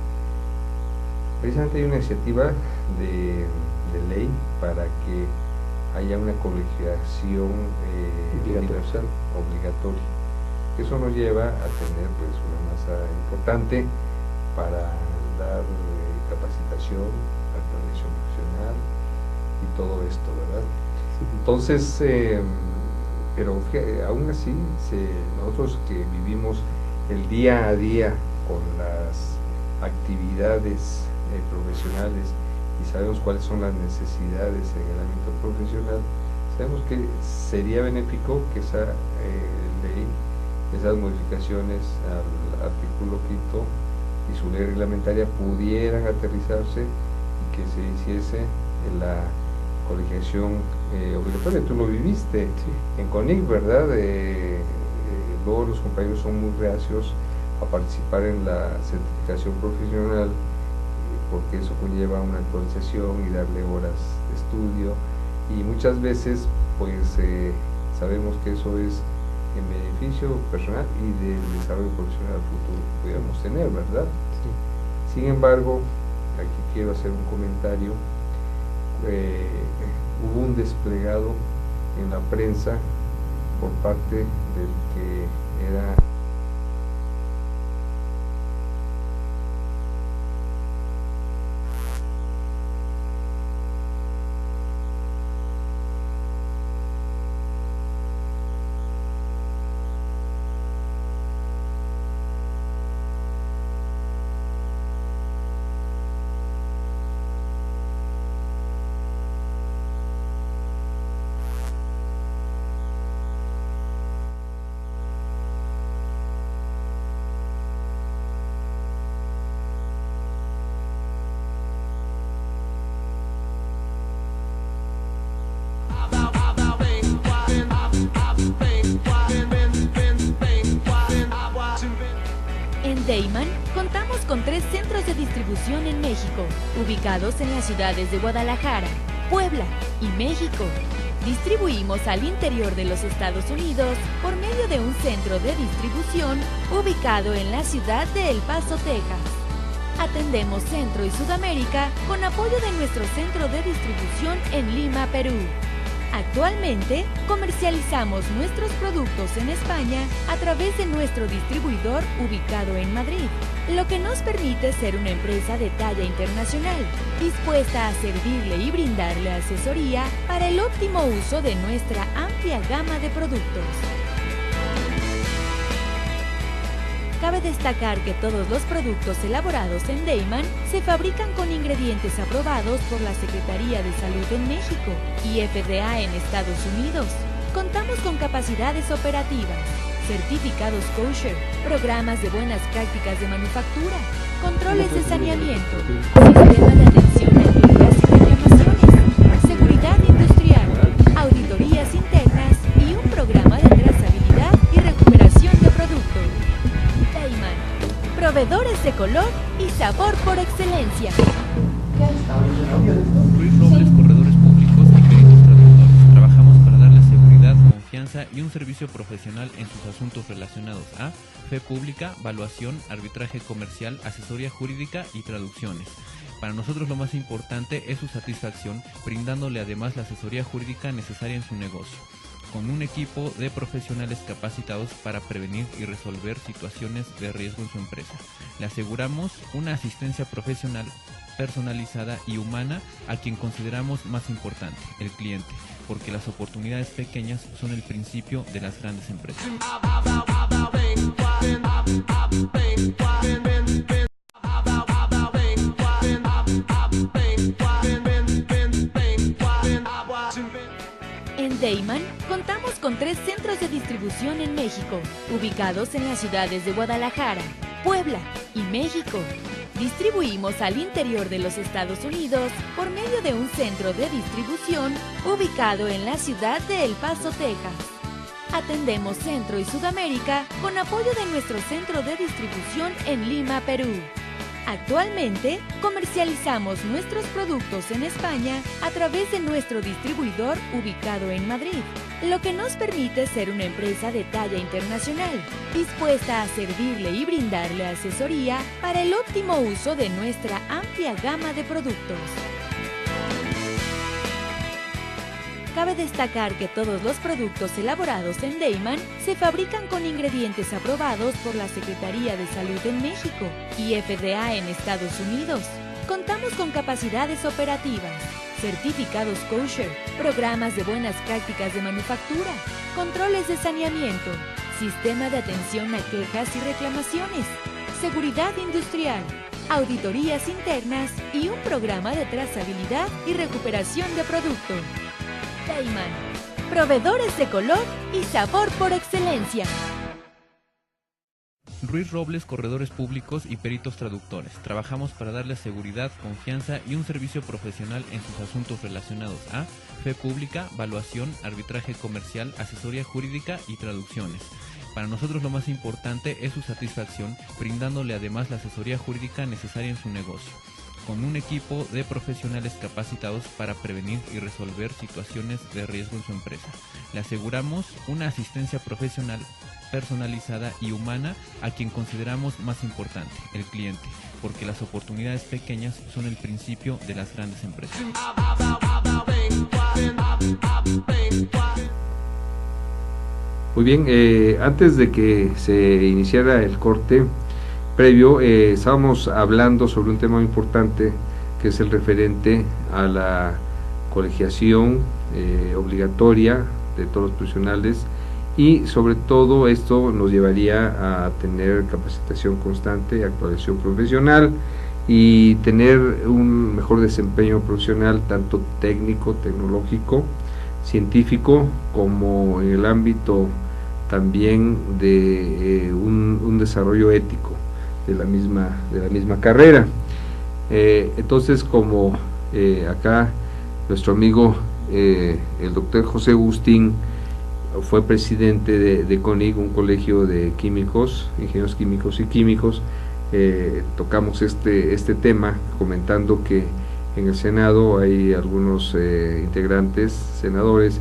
precisamente hay una iniciativa de ley para que haya una colegiación universal, obligatoria. Eso nos lleva a tener pues una masa importante para dar capacitación, actualización profesional y todo esto, ¿verdad? Entonces, pero aún así, nosotros que vivimos el día a día con las actividades profesionales y sabemos cuáles son las necesidades en el ámbito profesional, sabemos que sería benéfico que esa ley, esas modificaciones al artículo 5 y su ley reglamentaria pudieran aterrizarse y que se hiciese la colegiación obligatoria. Tú lo viviste en CONIC, ¿verdad? Luego los compañeros son muy reacios a participar en la certificación profesional, porque eso conlleva una actualización y darle horas de estudio, y muchas veces pues sabemos que eso es en beneficio personal y del desarrollo profesional futuro que pudiéramos tener, ¿verdad? Sí. Sin embargo, aquí quiero hacer un comentario. Hubo un desplegado en la prensa por parte del que era . Deiman contamos con 3 centros de distribución en México, ubicados en las ciudades de Guadalajara, Puebla y México. Distribuimos al interior de los Estados Unidos por medio de un centro de distribución ubicado en la ciudad de El Paso, Texas. Atendemos Centro y Sudamérica con apoyo de nuestro centro de distribución en Lima, Perú. Actualmente, comercializamos nuestros productos en España a través de nuestro distribuidor ubicado en Madrid, lo que nos permite ser una empresa de talla internacional, dispuesta a servirle y brindarle asesoría para el óptimo uso de nuestra amplia gama de productos. Cabe destacar que todos los productos elaborados en Deiman se fabrican con ingredientes aprobados por la Secretaría de Salud en México y FDA en Estados Unidos. Contamos con capacidades operativas, certificados kosher, programas de buenas prácticas de manufactura, controles de saneamiento, sistema de atención a quejas y reclamaciones, seguridad industrial, auditorías internas y un programa de trazabilidad y recuperación de productos. Deiman, proveedores de color y sabor por excelencia. Ruiz Robles, corredores públicos y peritos traductores. Trabajamos para darle seguridad, confianza y un servicio profesional en sus asuntos relacionados a fe pública, valuación, arbitraje comercial, asesoría jurídica y traducciones. Para nosotros lo más importante es su satisfacción, brindándole además la asesoría jurídica necesaria en su negocio, con un equipo de profesionales capacitados para prevenir y resolver situaciones de riesgo en su empresa. Le aseguramos una asistencia profesional personalizada y humana a quien consideramos más importante, el cliente, porque las oportunidades pequeñas son el principio de las grandes empresas. En Deiman contamos con 3 centros de distribución en México, ubicados en las ciudades de Guadalajara, Puebla y México. Distribuimos al interior de los Estados Unidos por medio de un centro de distribución ubicado en la ciudad de El Paso, Texas. Atendemos Centro y Sudamérica con apoyo de nuestro centro de distribución en Lima, Perú. Actualmente, comercializamos nuestros productos en España a través de nuestro distribuidor ubicado en Madrid, lo que nos permite ser una empresa de talla internacional, dispuesta a servirle y brindarle asesoría para el óptimo uso de nuestra amplia gama de productos. Cabe destacar que todos los productos elaborados en Deiman se fabrican con ingredientes aprobados por la Secretaría de Salud en México y FDA en Estados Unidos. Contamos con capacidades operativas, certificados kosher, programas de buenas prácticas de manufactura, controles de saneamiento, sistema de atención a quejas y reclamaciones, seguridad industrial, auditorías internas y un programa de trazabilidad y recuperación de producto. Deiman, proveedores de color y sabor por excelencia. Ruiz Robles, corredores públicos y peritos traductores. Trabajamos para darle seguridad, confianza y un servicio profesional en sus asuntos relacionados a fe pública, valuación, arbitraje comercial, asesoría jurídica y traducciones. Para nosotros lo más importante es su satisfacción, brindándole además la asesoría jurídica necesaria en su negocio, con un equipo de profesionales capacitados para prevenir y resolver situaciones de riesgo en su empresa. Le aseguramos una asistencia profesional personalizada y humana a quien consideramos más importante, el cliente, porque las oportunidades pequeñas son el principio de las grandes empresas. Muy bien, antes de que se iniciara el corte previo, estábamos hablando sobre un tema muy importante que es el referente a la colegiación obligatoria de todos los profesionales, y sobre todo esto nos llevaría a tener capacitación constante, actualización profesional y tener un mejor desempeño profesional, tanto técnico, tecnológico, científico, como en el ámbito también de un desarrollo ético de la misma carrera. Entonces, como acá nuestro amigo el doctor José Agustín fue presidente de CONIC, un colegio de químicos, ingenieros químicos y químicos, tocamos este tema, comentando que en el Senado hay algunos integrantes, senadores,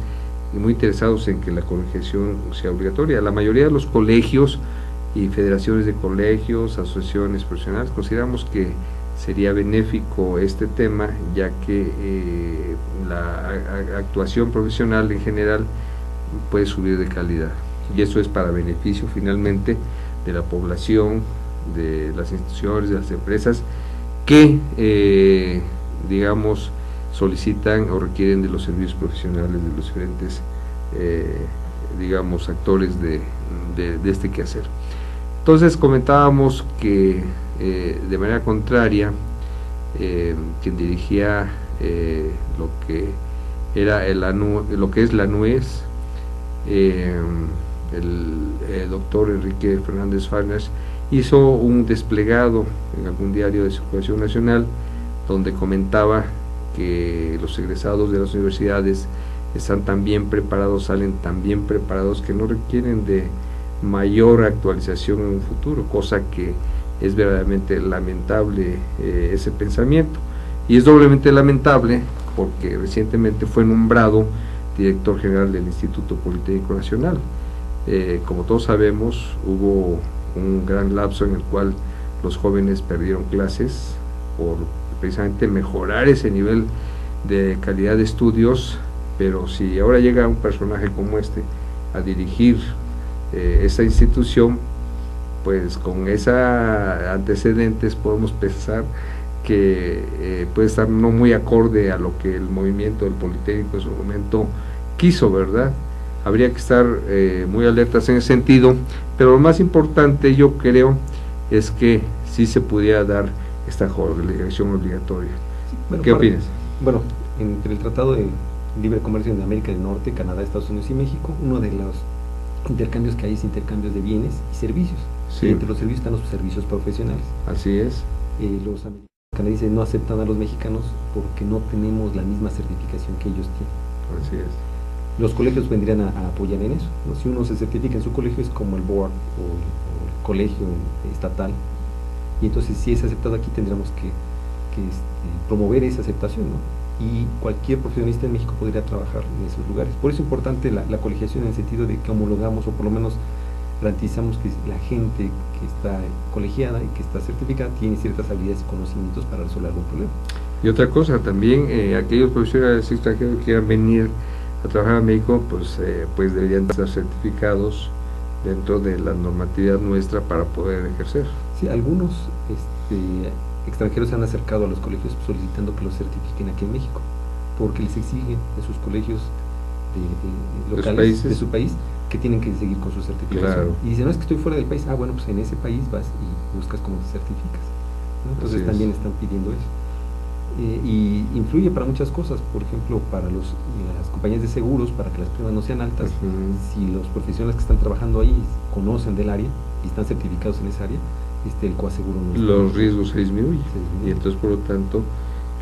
muy interesados en que la colegiación sea obligatoria. La mayoría de los colegios y federaciones de colegios, asociaciones profesionales, consideramos que sería benéfico este tema, ya que la actuación profesional en general puede subir de calidad, y eso es para beneficio finalmente de la población, de las instituciones, de las empresas que digamos solicitan o requieren de los servicios profesionales de los diferentes digamos actores de este quehacer. Entonces comentábamos que de manera contraria quien dirigía lo que era lo que es la NUES, el doctor Enrique Fernández Farnas, hizo un desplegado en algún diario de circulación nacional donde comentaba que los egresados de las universidades están tan bien preparados, salen tan bien preparados que no requieren de mayor actualización en un futuro, cosa que es verdaderamente lamentable ese pensamiento, y es doblemente lamentable porque recientemente fue nombrado director general del Instituto Politécnico Nacional. Como todos sabemos, hubo un gran lapso en el cual los jóvenes perdieron clases por precisamente mejorar ese nivel de calidad de estudios, pero si ahora llega un personaje como este a dirigir esa institución, pues con esos antecedentes podemos pensar que puede estar no muy acorde a lo que el movimiento del Politécnico en su momento quiso, ¿verdad? Habría que estar muy alertas en ese sentido, pero lo más importante yo creo es que sí se pudiera dar esta colegiación obligatoria. Bueno, ¿Qué opinas? Bueno, entre el Tratado de Libre Comercio de América del Norte, Canadá, Estados Unidos y México, uno de los intercambios que hay es intercambios de bienes y servicios. Sí. Y entre los servicios están los servicios profesionales. Así es. Los canadienses no aceptan a los mexicanos porque no tenemos la misma certificación que ellos tienen. Así es. Los colegios vendrían a apoyar en eso, ¿no? Si uno se certifica en su colegio es como el board o el colegio estatal, y entonces si es aceptado aquí tendríamos que promover esa aceptación, ¿no? Y cualquier profesionista en México podría trabajar en esos lugares. Por eso es importante la colegiación en el sentido de que homologamos o por lo menos garantizamos que la gente que está colegiada y que está certificada tiene ciertas habilidades y conocimientos para resolver algún problema. Y otra cosa, también aquellos profesionales extranjeros que quieran venir a trabajar en México, pues deberían estar certificados dentro de la normatividad nuestra para poder ejercer. Sí, algunos extranjeros se han acercado a los colegios solicitando que los certifiquen aquí en México, porque les exigen en sus colegios locales de su país que tienen que seguir con su certificación. Claro. Y dicen, no, es que estoy fuera del país. Ah, bueno, pues en ese país vas y buscas cómo te certificas, ¿no? Entonces también están pidiendo eso. Y influye para muchas cosas, por ejemplo, para las compañías de seguros, para que las primas no sean altas. Si los profesionales que están trabajando ahí conocen del área y están certificados en esa área, el coaseguro no los riesgos se disminuyen, y entonces por lo tanto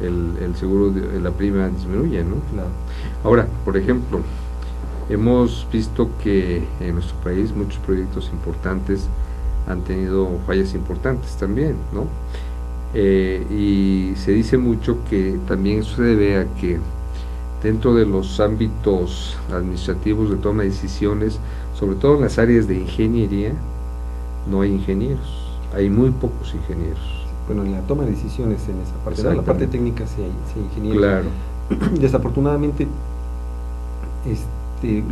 el seguro de la prima disminuye, ¿no? Claro. Ahora, por ejemplo, hemos visto que en nuestro país muchos proyectos importantes han tenido fallas importantes también, ¿no? Y se dice mucho que también eso se debe a que dentro de los ámbitos administrativos de toma de decisiones, sobre todo en las áreas de ingeniería, no hay ingenieros, hay muy pocos ingenieros. Bueno, en la toma de decisiones en esa parte, en la parte técnica sí hay ingenieros. Claro. Desafortunadamente,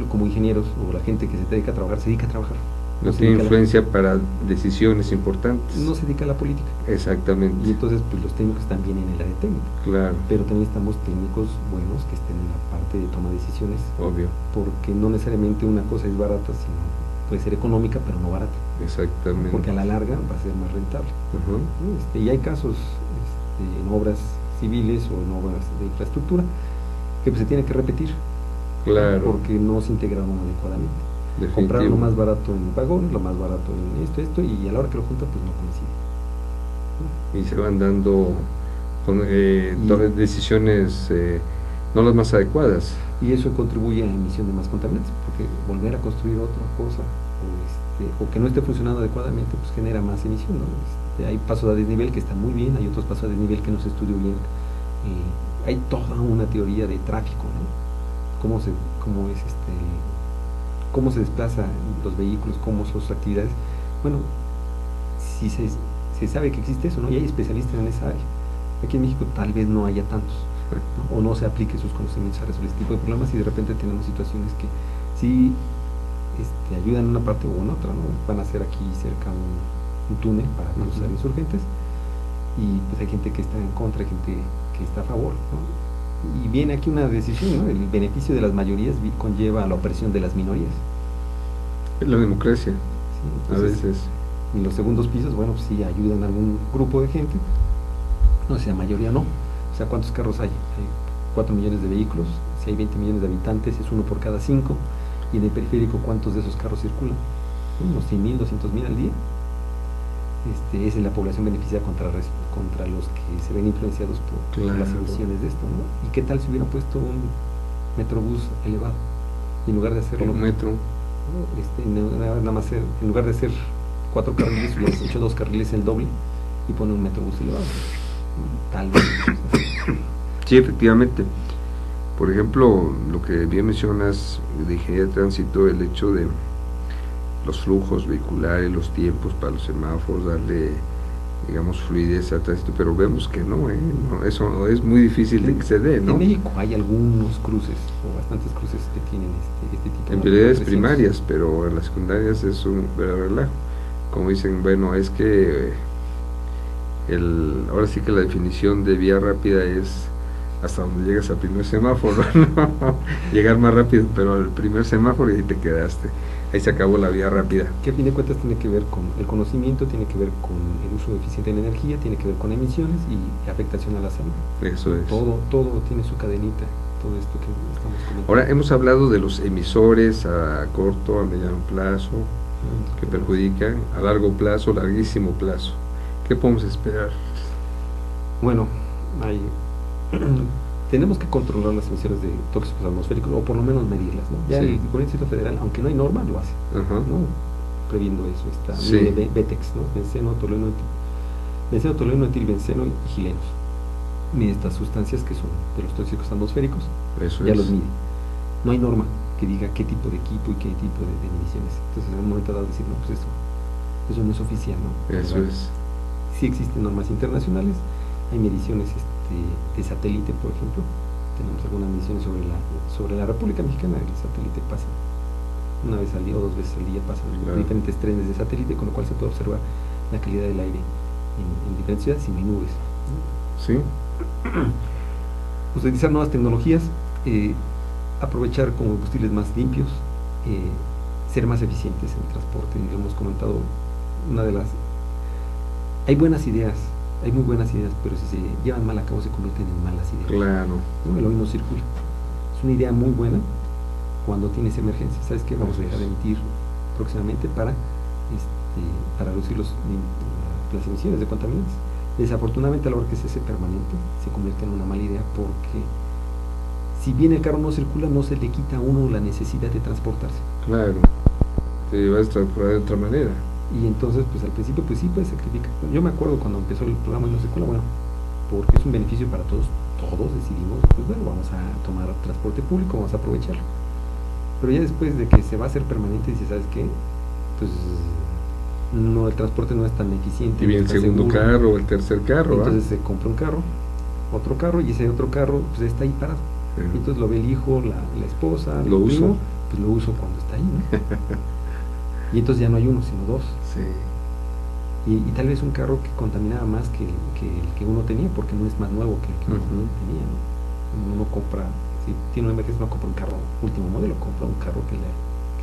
como ingenieros o la gente que se dedica a trabajar, se dedica a trabajar. No tiene influencia para decisiones importantes. No se dedica a la política. Exactamente. Y entonces pues los técnicos también en el área técnica. Claro. Pero también estamos técnicos buenos que estén en la parte de toma de decisiones. Obvio. Porque no necesariamente una cosa es barata, sino puede ser económica, pero no barata. Exactamente. Porque a la larga va a ser más rentable. Y hay casos en obras civiles o en obras de infraestructura que pues, se tiene que repetir. Claro. Porque no se integraron adecuadamente. Comprar lo más barato en vagón, lo más barato en esto, y a la hora que lo juntan, pues no coincide. Y se van dando decisiones no las más adecuadas. Y eso contribuye a la emisión de más contaminantes, porque volver a construir otra cosa o que no esté funcionando adecuadamente, pues genera más emisión, ¿no? hay pasos a desnivel que están muy bien, hay otros pasos a desnivel que no se estudió bien. Hay toda una teoría de tráfico, ¿no? Cómo se desplazan los vehículos, cómo son sus actividades. Bueno, si se sabe que existe eso, ¿no? Y hay especialistas en esa área. Aquí en México tal vez no haya tantos, ¿no? O no se aplique sus conocimientos a resolver este tipo de problemas, y de repente tenemos situaciones que sí ayudan en una parte o en otra, ¿no? Van a hacer aquí cerca un túnel para cruzar Insurgentes, y pues hay gente que está en contra, hay gente que está a favor, ¿no? Y viene aquí una decisión, ¿no? El beneficio de las mayorías conlleva la opresión de las minorías. La democracia, Sí, a entonces, veces. en los segundos pisos, bueno, pues sí ayudan a algún grupo de gente, no sé, la mayoría no. O sea, ¿cuántos carros hay? Hay 4 millones de vehículos, si hay 20 millones de habitantes, es uno por cada 5, y en el periférico, ¿cuántos de esos carros circulan? Unos 100.000, 200.000 al día. Esa es la población beneficiada contra los que se ven influenciados por las emisiones de esto, ¿no? ¿Y qué tal si hubieran puesto un metrobús elevado? Y en lugar de hacerlo... Un metro. nada más en lugar de hacer 4 carriles, hubieras hecho 2 carriles el doble y pone un metrobús elevado. Tal vez. Sí, efectivamente. Por ejemplo, lo que bien mencionas de ingeniería de tránsito, el hecho de los flujos vehiculares, los tiempos para los semáforos, darle, digamos, fluidez al tránsito, pero vemos que no, eso es muy difícil de que se dé, ¿no? En México hay algunos cruces, o bastantes cruces que tienen este tipo en de prioridades restricciones. primarias, pero en las secundarias es un verdadero relajo. Como dicen, bueno, es que ahora sí que la definición de vía rápida es hasta donde llegas al primer semáforo, ¿no? Llegar más rápido, pero al primer semáforo y ahí te quedaste, ahí se acabó la vía rápida. Que a fin de cuentas tiene que ver con el conocimiento, tiene que ver con el uso eficiente de la energía, tiene que ver con emisiones y afectación a la salud. Eso es. Todo tiene su cadenita, todo esto que estamos comentando. Ahora hemos hablado de los emisores a corto, a mediano plazo, que perjudican, a largo plazo, larguísimo plazo. ¿Qué podemos esperar? Bueno, tenemos que controlar las emisiones de tóxicos atmosféricos, o por lo menos medirlas, ¿no? Ya Sí. el gobierno Distrito Federal, aunque no hay norma, lo hace, Ajá. ¿no? Previendo eso, está Sí. BETEX, ¿no? Benceno, tolueno, etilbenceno y gilenos. Mide estas sustancias que son de los tóxicos atmosféricos, Eso ya es. los mide. No hay norma que diga qué tipo de equipo y qué tipo de emisiones. Entonces, en un momento dado decir, no, pues eso no es oficial, ¿no? Eso Pero, es. sí existen normas internacionales, hay mediciones de satélite, por ejemplo. Tenemos algunas mediciones sobre la República Mexicana. El satélite pasa una vez al día o 2 veces al día, pasan Claro. diferentes trenes de satélite, con lo cual se puede observar la calidad del aire en diferentes ciudades y no hay nubes. Sí. Utilizar nuevas tecnologías, aprovechar combustibles más limpios, ser más eficientes en el transporte. Hemos comentado hay buenas ideas, hay muy buenas ideas, pero si se llevan mal a cabo se convierten en malas ideas. Claro. ¿No? El hoy no circula. Es una idea muy buena cuando tienes emergencia. ¿Sabes qué? Vamos a dejar de emitir próximamente para reducir las emisiones de contaminantes. Desafortunadamente, a la hora que se hace permanente, se convierte en una mala idea, porque si bien el carro no circula, no se le quita a uno la necesidad de transportarse. Claro. Te vas a transportar de otra manera. Y entonces, pues al principio, pues sí, pues sacrifica. Yo me acuerdo cuando empezó el programa y no circula, bueno, porque es un beneficio para todos decidimos, pues bueno, vamos a tomar transporte público, vamos a aprovecharlo. Pero ya después de que se va a hacer permanente, dice, ¿sabes qué? Pues no, el transporte no es tan eficiente. Y viene el segundo carro o el tercer carro. Entonces se compra un carro, otro carro, y ese otro carro pues está ahí parado. Sí. Y entonces lo ve el hijo, la esposa, Lo el uso. primo, pues lo uso cuando está ahí, ¿no? Y entonces ya no hay uno, sino 2. Sí. Y tal vez un carro que contaminaba más que el que uno tenía, porque no es más nuevo que el que uno tenía, ¿no? Uno compra, si tiene una emergencia, no compra un carro último modelo, compra un carro que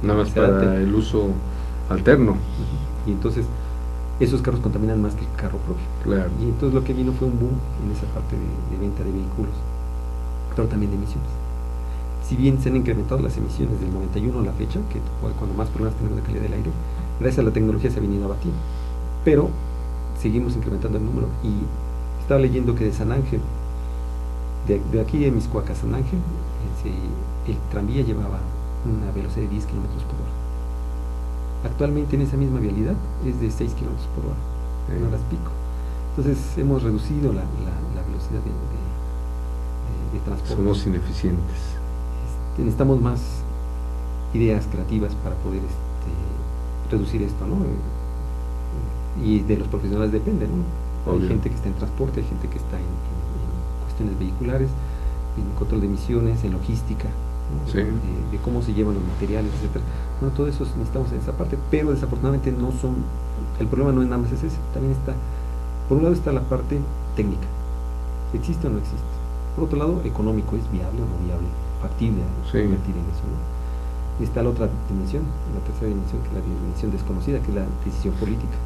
Nada más se adapte. para el uso alterno. Y entonces esos carros contaminan más que el carro propio. Claro. Y entonces lo que vino fue un boom en esa parte de venta de vehículos, pero también de emisiones. Si bien se han incrementado las emisiones del 91 a la fecha, que fue cuando más problemas tenemos de calidad del aire, gracias a la tecnología se ha venido abatiendo, pero seguimos incrementando el número. Y estaba leyendo que de San Ángel, de aquí de Mixcoac a San Ángel, el tranvía llevaba una velocidad de 10 kilómetros por hora. Actualmente en esa misma vialidad es de 6 kilómetros por hora. en horas pico. Entonces hemos reducido la velocidad de transporte. Somos ineficientes. Necesitamos más ideas creativas para poder reducir esto, ¿no? Y de los profesionales depende, ¿no? Hay gente que está en transporte, hay gente que está en cuestiones vehiculares, en control de emisiones, en logística, ¿no? Sí. de cómo se llevan los materiales, etcétera. Bueno, todo eso necesitamos en esa parte, pero desafortunadamente no son, el problema no es nada más ese, también está, por un lado está la parte técnica, ¿existe o no existe? Por otro lado, económico, ¿es viable o no viable? Factible invertir en eso, ¿no? Y está la otra dimensión, la tercera dimensión, que es la dimensión desconocida, que es la decisión política.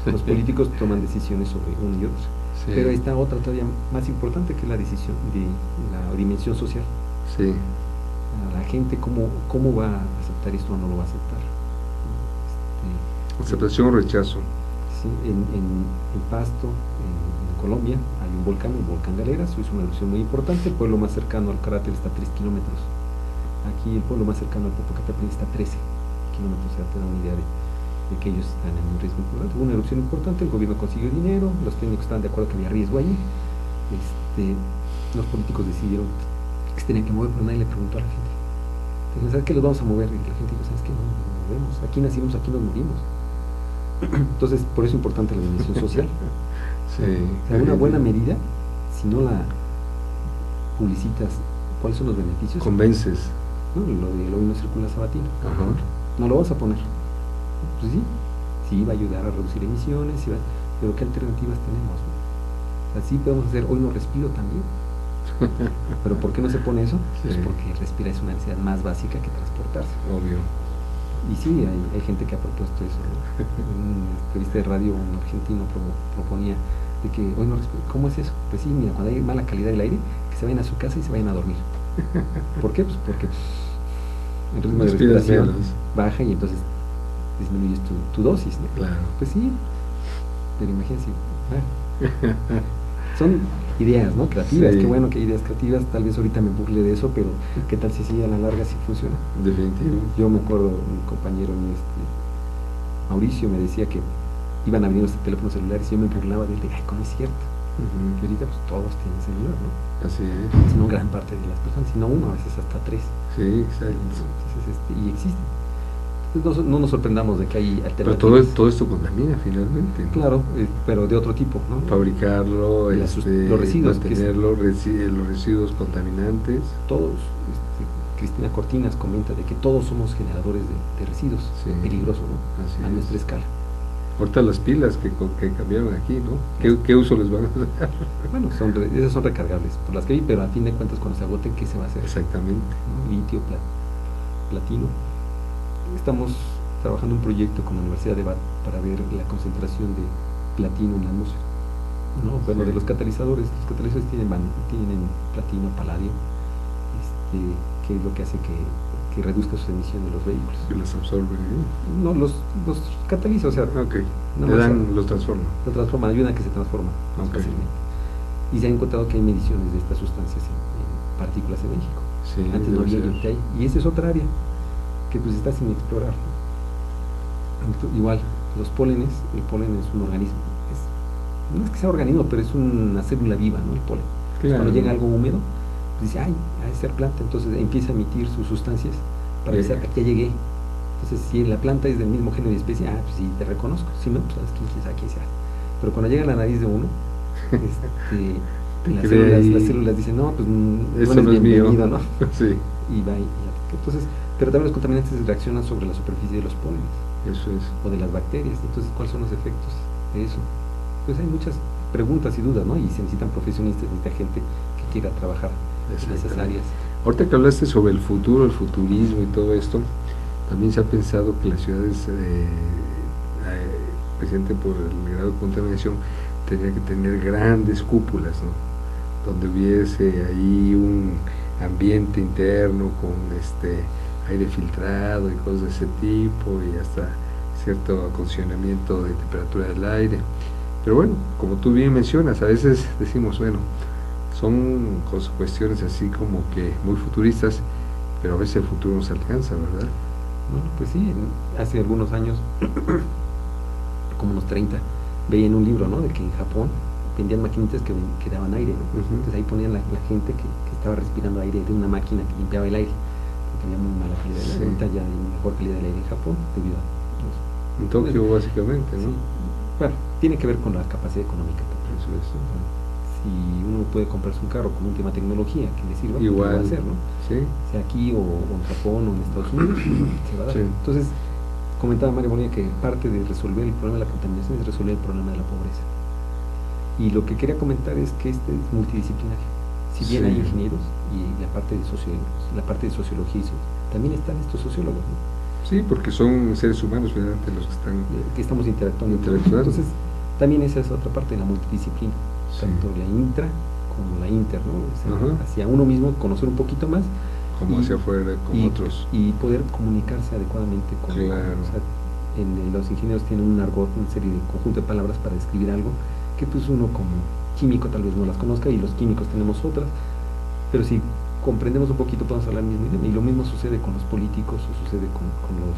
Los políticos toman decisiones sobre uno y otro. Sí. Pero ahí está otra todavía más importante, que es la decisión de la dimensión social. Sí. A la gente cómo va a aceptar esto o no lo va a aceptar. Aceptación o rechazo. Sí, en Pasto, en Colombia, hay un volcán, el volcán Galeras, hizo una erupción muy importante. El pueblo más cercano al cráter está a 3 kilómetros. Aquí el pueblo más cercano al Popocatépetl está a 13 kilómetros, o sea, te da una idea de que ellos están en un riesgo importante. Hubo una erupción importante, el gobierno consiguió dinero, los técnicos estaban de acuerdo que había riesgo allí. Los políticos decidieron que se tenían que mover, pero nadie le preguntó a la gente. Entonces, ¿sabes qué? Los vamos a mover. Y la gente dijo, ¿sabes qué? No nos movemos. Aquí nacimos, aquí nos morimos. Entonces, por eso es importante la dimensión social. Sí. O sea, una buena medida, si no la publicitas, ¿cuáles son los beneficios? Convences. No, lo de hoy no circula sabatino. Ajá. No lo vas a poner. Pues sí va a ayudar a reducir emisiones, pero ¿qué alternativas tenemos? Así podemos hacer, hoy no respiro también. ¿Pero por qué no se pone eso? Pues porque respirar es una necesidad más básica que transportarse. Obvio. Y sí, hay gente que ha propuesto eso, ¿no? En una entrevista de radio, un argentino proponía de que hoy no respiro. ¿Cómo es eso? Pues sí, mira, cuando hay mala calidad del aire, que se vayan a su casa y se vayan a dormir. ¿Por qué? Pues porque el ritmo de respiración baja y entonces disminuyes tu dosis, ¿no? Claro. Pues sí, pero imagínense, son ideas, ¿no? Creativas, qué bueno que hay ideas creativas, tal vez ahorita me burle de eso, pero qué tal si a la larga sí funciona. Definitivo. Yo me acuerdo, un compañero mío, Mauricio, me decía que iban a venir los teléfonos celulares y yo me burlaba de él, ay, ¿cómo es cierto? Que ahorita pues todos tienen celular, ¿no? Así es. No gran parte de las personas, sino uno, a veces hasta 3. Sí, exacto. Entonces, y existen. Entonces, no nos sorprendamos de que hay alternativas. Pero todo esto contamina finalmente, ¿no? Claro, pero de otro tipo, ¿no? Fabricarlo, los residuos, mantenerlo, los residuos contaminantes. Todos. Cristina Cortinas comenta de que todos somos generadores de residuos. Peligroso, ¿no? Así a nuestra escala. Ahorita las pilas que cambiaron aquí, ¿no? ¿Qué uso les van a dar? Bueno, esas son recargables, por las que vi, pero a fin de cuentas cuando se agoten, ¿qué se va a hacer? Exactamente. ¿No? Litio, platino. Estamos trabajando un proyecto con la Universidad de Bath para ver la concentración de platino en la atmósfera. ¿No? Bueno, de los catalizadores tienen platino, paladio, que es lo que hace que reduzca sus emisiones de los vehículos. ¿Y los absorben? No, los cataliza, o sea, los transforma. Lo transforma, ayuda a que se transforma más fácilmente. Y se ha encontrado que hay mediciones de estas sustancias en partículas en México. Sí, antes no había límite ahí. Y esa es otra área que pues está sin explorar. Igual, los pólenes, el polen es un organismo, no es que sea organismo, pero es una célula viva, ¿no? El polen. Claro. Cuando llega algo húmedo, pues dice, ay, ha de ser planta, entonces empieza a emitir sus sustancias para decir, aquí ya llegué. Entonces, si la planta es del mismo género y especie, pues sí, te reconozco. Si no, pues sabes quién sea. Pero cuando llega a la nariz de uno, las células dicen, no, pues eso no es bienvenido, ¿no? Sí. Y va y entonces, pero también los contaminantes reaccionan sobre la superficie de los pólenes. Eso es. O de las bacterias. Entonces, ¿cuáles son los efectos de eso? Pues hay muchas preguntas y dudas, ¿no? Y se necesitan profesionistas, necesita gente que quiera trabajar en esas áreas. Ahorita que hablaste sobre el futuro, el futurismo y todo esto, también se ha pensado que las ciudades, precisamente por el grado de contaminación, tendría que tener grandes cúpulas, ¿no? Donde hubiese ahí un ambiente interno con aire filtrado y cosas de ese tipo, y hasta cierto acondicionamiento de temperatura del aire. Pero bueno, como tú bien mencionas, a veces decimos, bueno, son cuestiones así como que muy futuristas, pero a veces el futuro no se alcanza, ¿verdad? Bueno, pues sí, hace algunos años como unos 30, veía en un libro, ¿no? De que en Japón vendían maquinitas que daban aire, ¿no? Entonces ahí ponían la gente que estaba respirando aire de una máquina que limpiaba el aire, porque había muy mala calidad del aire. Ahorita ya hay mejor calidad del aire en Japón debido a en Tokio básicamente, ¿no? Sí. Bueno, tiene que ver con la capacidad económica también. Eso es. Si uno puede comprarse un carro con última tecnología que le sirva, igual lo va a hacer, ¿no? Sí. Sea aquí o en Japón o en Estados Unidos, se va a dar. Sí. Entonces, comentaba María Bonilla que parte de resolver el problema de la contaminación es resolver el problema de la pobreza. Y lo que quería comentar es que este es multidisciplinario. Si bien hay ingenieros y la parte de sociología, también están estos sociólogos, ¿no? Sí, porque son seres humanos finalmente los que están que estamos interactuando. Entonces, también esa es otra parte de la multidisciplina, tanto la intra como la inter, ¿no? O sea, hacia uno mismo conocer un poquito más, como hacia afuera con otros, y poder comunicarse adecuadamente con claro. O sea, los ingenieros tienen un argot, una serie de conjunto de palabras para describir algo que pues uno como químico tal vez no las conozca, y los químicos tenemos otras, pero si comprendemos un poquito podemos hablar el mismo idioma. Y lo mismo sucede con los políticos, o sucede con los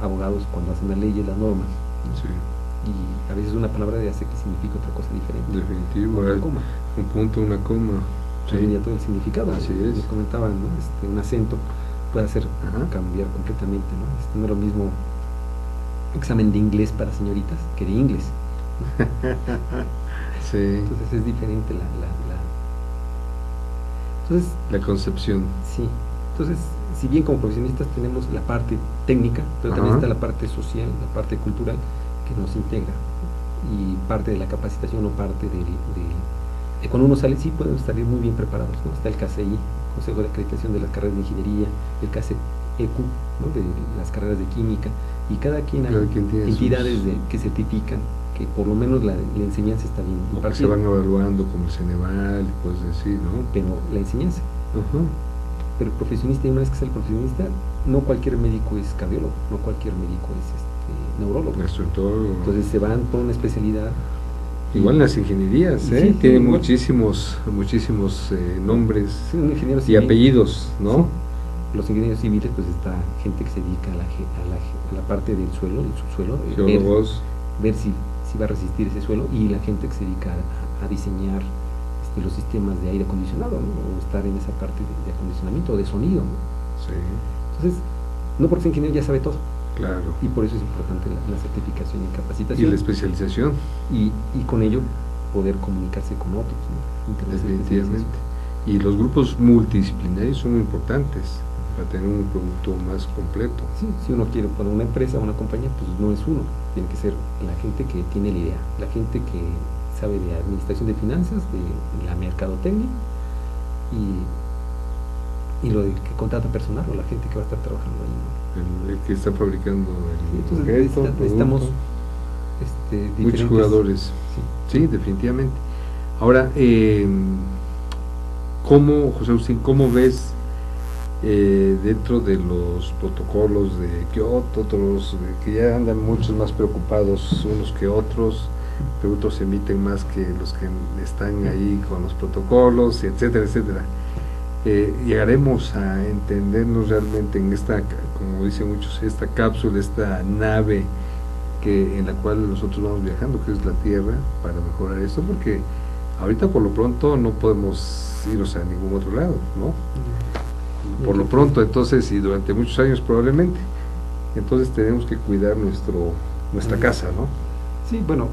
abogados cuando hacen las leyes, las normas, ¿no? Sí. Y a veces una palabra hace que signifique otra cosa diferente. Definitivo, un punto, una coma, cambia todo el significado. Así es. Les comentaban, ¿no? Un acento puede hacer cambiar completamente, ¿no? No es lo mismo examen de inglés para señoritas que de inglés. Sí. Entonces es diferente Entonces, la concepción. Sí. Entonces, si bien como profesionistas tenemos la parte técnica, pero también está la parte social, la parte cultural que nos integra, y parte de la capacitación o parte de cuando uno sale, sí podemos salir muy bien preparados, ¿no? Está el KCI, Consejo de Acreditación de las Carreras de Ingeniería, el KCEQ, ¿no? De las carreras de química, y cada quien hay entidades que certifican que por lo menos la enseñanza está bien impartida. Que se van evaluando como el Ceneval y cosas así, ¿no? Pero la enseñanza. Pero el profesionista, y una vez que sale el profesionista, no cualquier médico es cardiólogo, no cualquier médico es neurólogo. Entonces se van por una especialidad. Igual en las ingenierías, sí, tienen muchísimos nombres y apellidos, ¿no? Sí. Los ingenieros civiles, pues está gente que se dedica a la parte del suelo, del subsuelo, geólogos, ver si va a resistir ese suelo, y la gente que se dedica a diseñar los sistemas de aire acondicionado, ¿no? O estar en esa parte de acondicionamiento o de sonido, ¿no? Sí. Entonces, no porque sea ingeniero ya sabe todo. Claro. Y por eso es importante la certificación y capacitación. Y la especialización. Y con ello poder comunicarse con otros, ¿no? Definitivamente. Y los grupos multidisciplinarios son muy importantes para tener un producto más completo. Sí, si uno quiere poner una empresa o una compañía, pues no es uno, tiene que ser la gente que tiene la idea, la gente que sabe de administración de finanzas, de la mercadotecnia, y lo de que contrata personal, o la gente que va a estar trabajando ahí, ¿no? El que está fabricando el objeto, necesitamos muchos jugadores. Sí, definitivamente. Ahora, José Agustín, ¿cómo ves dentro de los protocolos de Kioto, que ya andan muchos más preocupados unos que otros, pero otros emiten más que los que están ahí con los protocolos, etcétera, etcétera? Llegaremos a entendernos realmente en esta, como dicen muchos, esta cápsula, esta nave en la cual nosotros vamos viajando, que es la Tierra, para mejorar esto, porque ahorita por lo pronto no podemos irnos a ningún otro lado, ¿no? Por lo pronto, entonces, y durante muchos años probablemente, entonces tenemos que cuidar nuestra casa, ¿no? Sí, bueno,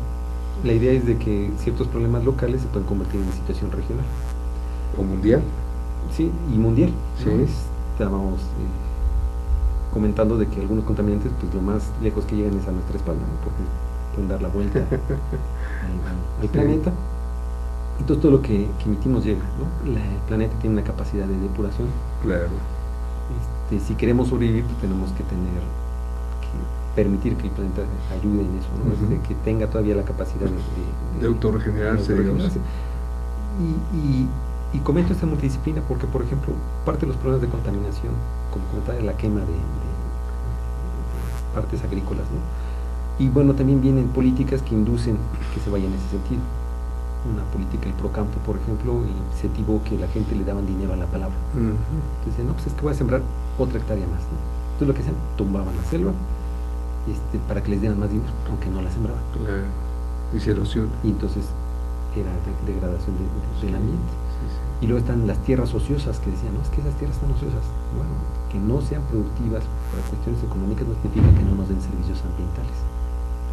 la idea es de que ciertos problemas locales se pueden convertir en situación regional. ¿O mundial? Sí, y mundial. Sí. ¿No? Estábamos comentando de que algunos contaminantes, pues lo más lejos que llegan es a nuestra espalda, ¿no? Porque pueden dar la vuelta al planeta. Entonces todo lo que emitimos llega, ¿no? El planeta tiene una capacidad de depuración. Claro. Si queremos sobrevivir, pues tenemos que permitir que el planeta ayude en eso, ¿no? Que tenga todavía la capacidad de autorregenerarse, digamos. Y comento esta multidisciplina porque, por ejemplo, parte de los problemas de contaminación, como comentaba, la quema de partes agrícolas, ¿no? Y bueno, también vienen políticas que inducen que se vaya en ese sentido. Una política del Procampo, por ejemplo, incentivó que la gente le daban dinero a la palabra. Entonces decían, no, pues es que voy a sembrar otra hectárea más, ¿no? Entonces lo que hacían, tumbaban la selva, para que les dieran más dinero, aunque no la sembraban. Claro. Y se erosiona. Y entonces era degradación del ambiente. Sí, sí. Y luego están las tierras ociosas, que decían, no, es que esas tierras están ociosas. Bueno, que no sean productivas para cuestiones económicas no significa que no nos den servicios ambientales.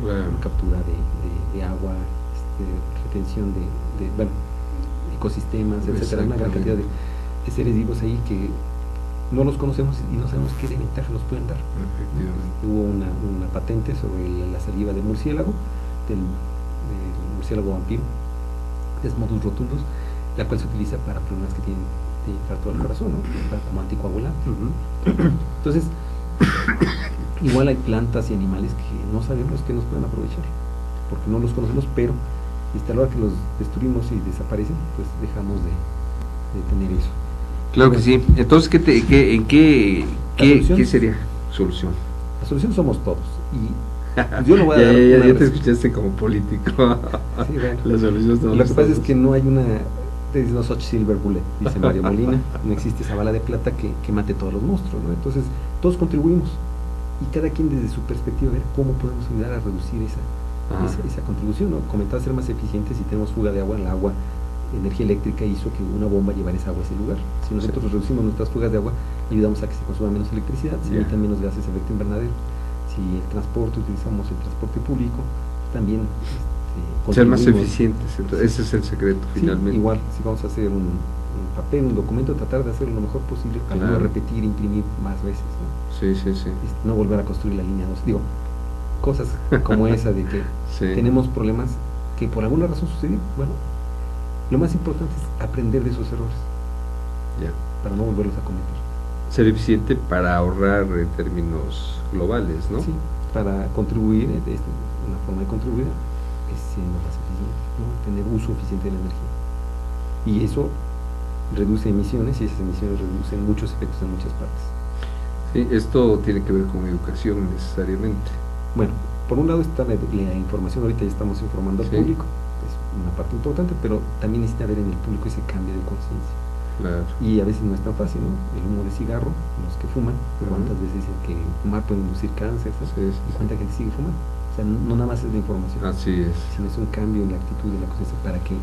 Claro. Captura de agua, retención bueno, ecosistemas, etcétera, una gran cantidad de seres vivos ahí que no los conocemos y no sabemos qué de ventaja nos pueden dar. Efectivamente. Hubo una patente sobre la saliva del murciélago, del murciélago vampiro, Desmodus rotundus, la cual se utiliza para personas que tienen infarto al corazón, ¿no? Como anticoagulante. Entonces, igual hay plantas y animales que no sabemos que nos pueden aprovechar, porque no los conocemos, pero a la hora que los destruimos y desaparecen, pues dejamos de tener eso. Claro que sí. Entonces, ¿qué sería solución? La solución somos todos. Y yo no voy a dar ya te escuchaste como político. Sí, bueno. La solución somos Lo que pasa todos. es que no hay no such silver bullet, dice Mario Molina. No existe esa bala de plata que mate todos los monstruos, ¿no? Entonces, todos contribuimos. Y cada quien desde su perspectiva ver cómo podemos ayudar a reducir esa contribución, ¿no? Comentaba ser más eficientes. Si tenemos fuga de agua, el agua, energía eléctrica hizo que una bomba llevara esa agua a ese lugar. Si nosotros reducimos nuestras fugas de agua, ayudamos a que se consuma menos electricidad, se emitan menos gases de efecto invernadero. Si el transporte, utilizamos el transporte público, también ser más eficientes. Entonces, ese es el secreto, finalmente. Sí, igual, si vamos a hacer un papel, un documento, tratar de hacerlo lo mejor posible para no repetir, imprimir más veces, ¿no? Sí. No volver a construir la línea 2. Digo, cosas como esa de que tenemos problemas que por alguna razón sucedieron. Bueno, lo más importante es aprender de esos errores, para no volverlos a cometer. Ser eficiente para ahorrar en términos globales, ¿no? Sí, para contribuir, una forma de contribuir es siendo más eficiente, ¿no? Tener uso eficiente de la energía. Y eso reduce emisiones, y esas emisiones reducen muchos efectos en muchas partes. Sí, esto tiene que ver con educación necesariamente. Bueno, por un lado está la información, ahorita ya estamos informando al público, es una parte importante, pero también necesita haber en el público ese cambio de conciencia. Claro. Y a veces no es tan fácil, ¿no? El humo de cigarro, los que fuman, cuántas veces dicen que fumar puede inducir cáncer, y cuánta gente sigue fumando. O sea, no nada más es la información, así es, sino es un cambio en la actitud de la conciencia para que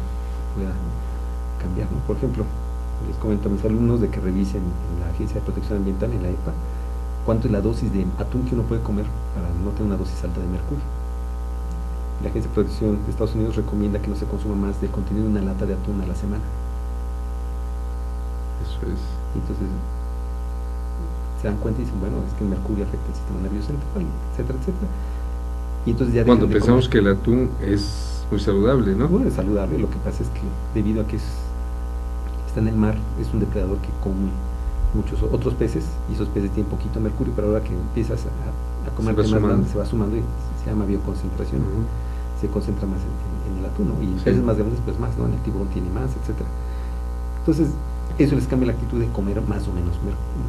pueda cambiar, ¿no? Por ejemplo, les comento a mis alumnos de que revisen en la Agencia de Protección Ambiental, en la EPA, cuánto es la dosis de atún que uno puede comer para no tener una dosis alta de mercurio. La Agencia de Protección de Estados Unidos recomienda que no se consuma más del contenido de una lata de atún a la semana. Eso es. Entonces se dan cuenta y dicen, bueno, es que el mercurio afecta el sistema nervioso central, etcétera, etcétera. Y entonces ya cuando pensamos que el atún es muy saludable, ¿no? Bueno, es saludable, lo que pasa es que debido a que está en el mar, es un depredador que come muchos otros peces, y esos peces tienen poquito mercurio, pero ahora que empiezas a comer más grandes, se va sumando y se llama bioconcentración, se concentra más en el atún, ¿no? Y en peces más grandes pues más, ¿no? En el tiburón tiene más, etcétera. Entonces eso les cambia la actitud de comer más o menos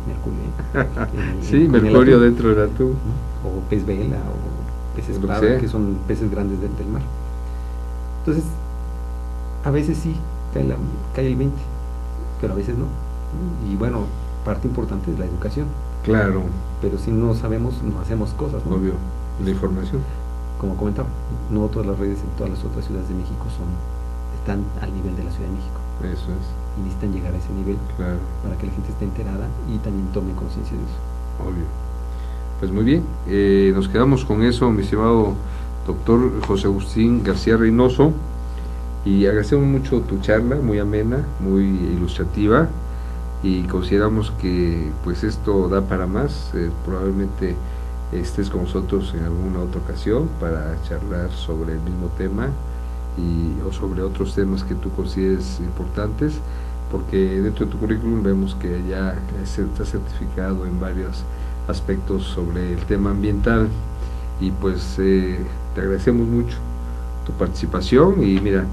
mercurio, sí, mercurio dentro del atún, ¿no? O pez vela o peces espada, que son peces grandes del mar. Entonces a veces sí cae el 20, pero a veces no. Y bueno, parte importante es la educación. Claro. Pero si no sabemos, no hacemos cosas, ¿no? Obvio, la información. Como comentaba, no todas las redes en todas las otras ciudades de México están al nivel de la Ciudad de México. Eso es. Y necesitan llegar a ese nivel, claro, para que la gente esté enterada y también tome conciencia de eso. Obvio. Pues muy bien, nos quedamos con eso, mi estimado doctor José Agustín García Reynoso, y agradecemos mucho tu charla, muy amena, muy ilustrativa, y consideramos que pues esto da para más. Probablemente estés con nosotros en alguna otra ocasión para charlar sobre el mismo tema o sobre otros temas que tú consideres importantes, porque dentro de tu currículum vemos que ya estás certificado en varios aspectos sobre el tema ambiental, y pues te agradecemos mucho tu participación. Y mira,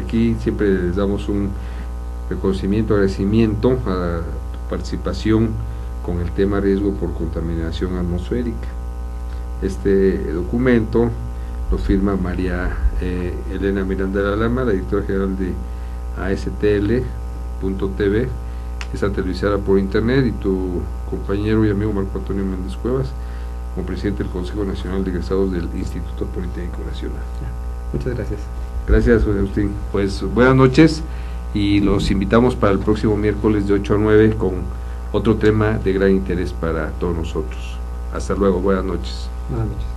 aquí siempre les damos un reconocimiento, agradecimiento a tu participación con el tema riesgo por contaminación atmosférica. Este documento lo firma María Elena Miranda de la Lama, la directora general de ASTL.tv, está televisada por internet, y tu compañero y amigo Marco Antonio Méndez Cuevas como presidente del Consejo Nacional de Egresados del Instituto Politécnico Nacional. Muchas gracias. Gracias, José Agustín. Pues buenas noches y los invitamos para el próximo miércoles de 8 a 9 con otro tema de gran interés para todos nosotros. Hasta luego, buenas noches. Buenas noches.